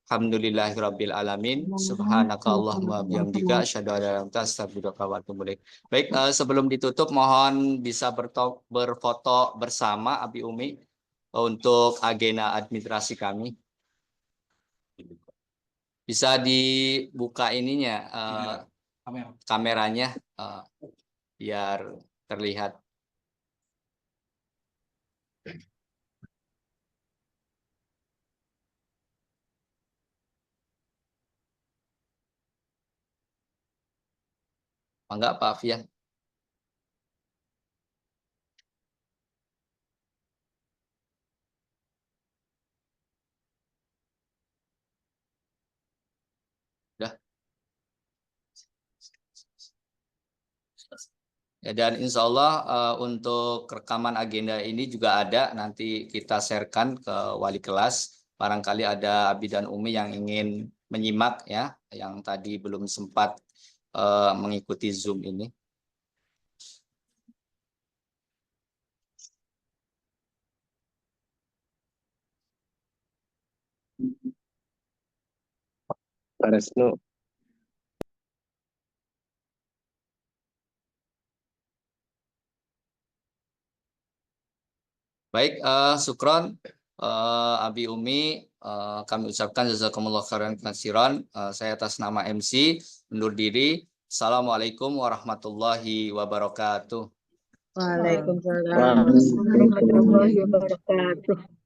D: Alhamdulillahirabbil alamin. Subhanakallahumma bihamdika asyhadu an la ilaha illa anta astaghfiruka wa atubu ilaik. Baik, sebelum ditutup mohon bisa berfoto bersama abi umi untuk agenda administrasi kami. Bisa dibuka ininya kameranya biar terlihat. Enggak, Pak Afian. Udah. Ya, dan insya Allah untuk rekaman agenda ini juga ada, nanti kita sharekan ke wali kelas. Barangkali ada abi dan umi yang ingin menyimak ya, yang tadi belum sempat mengikuti Zoom ini.
F: Pak Resno.
C: Baik, Sukron, abi umi, kami ucapkan jazakumullah khairan katsiran. Saya atas nama MC undur diri. Assalamualaikum warahmatullahi wabarakatuh.
I: Waalaikumsalam warahmatullahi wabarakatuh.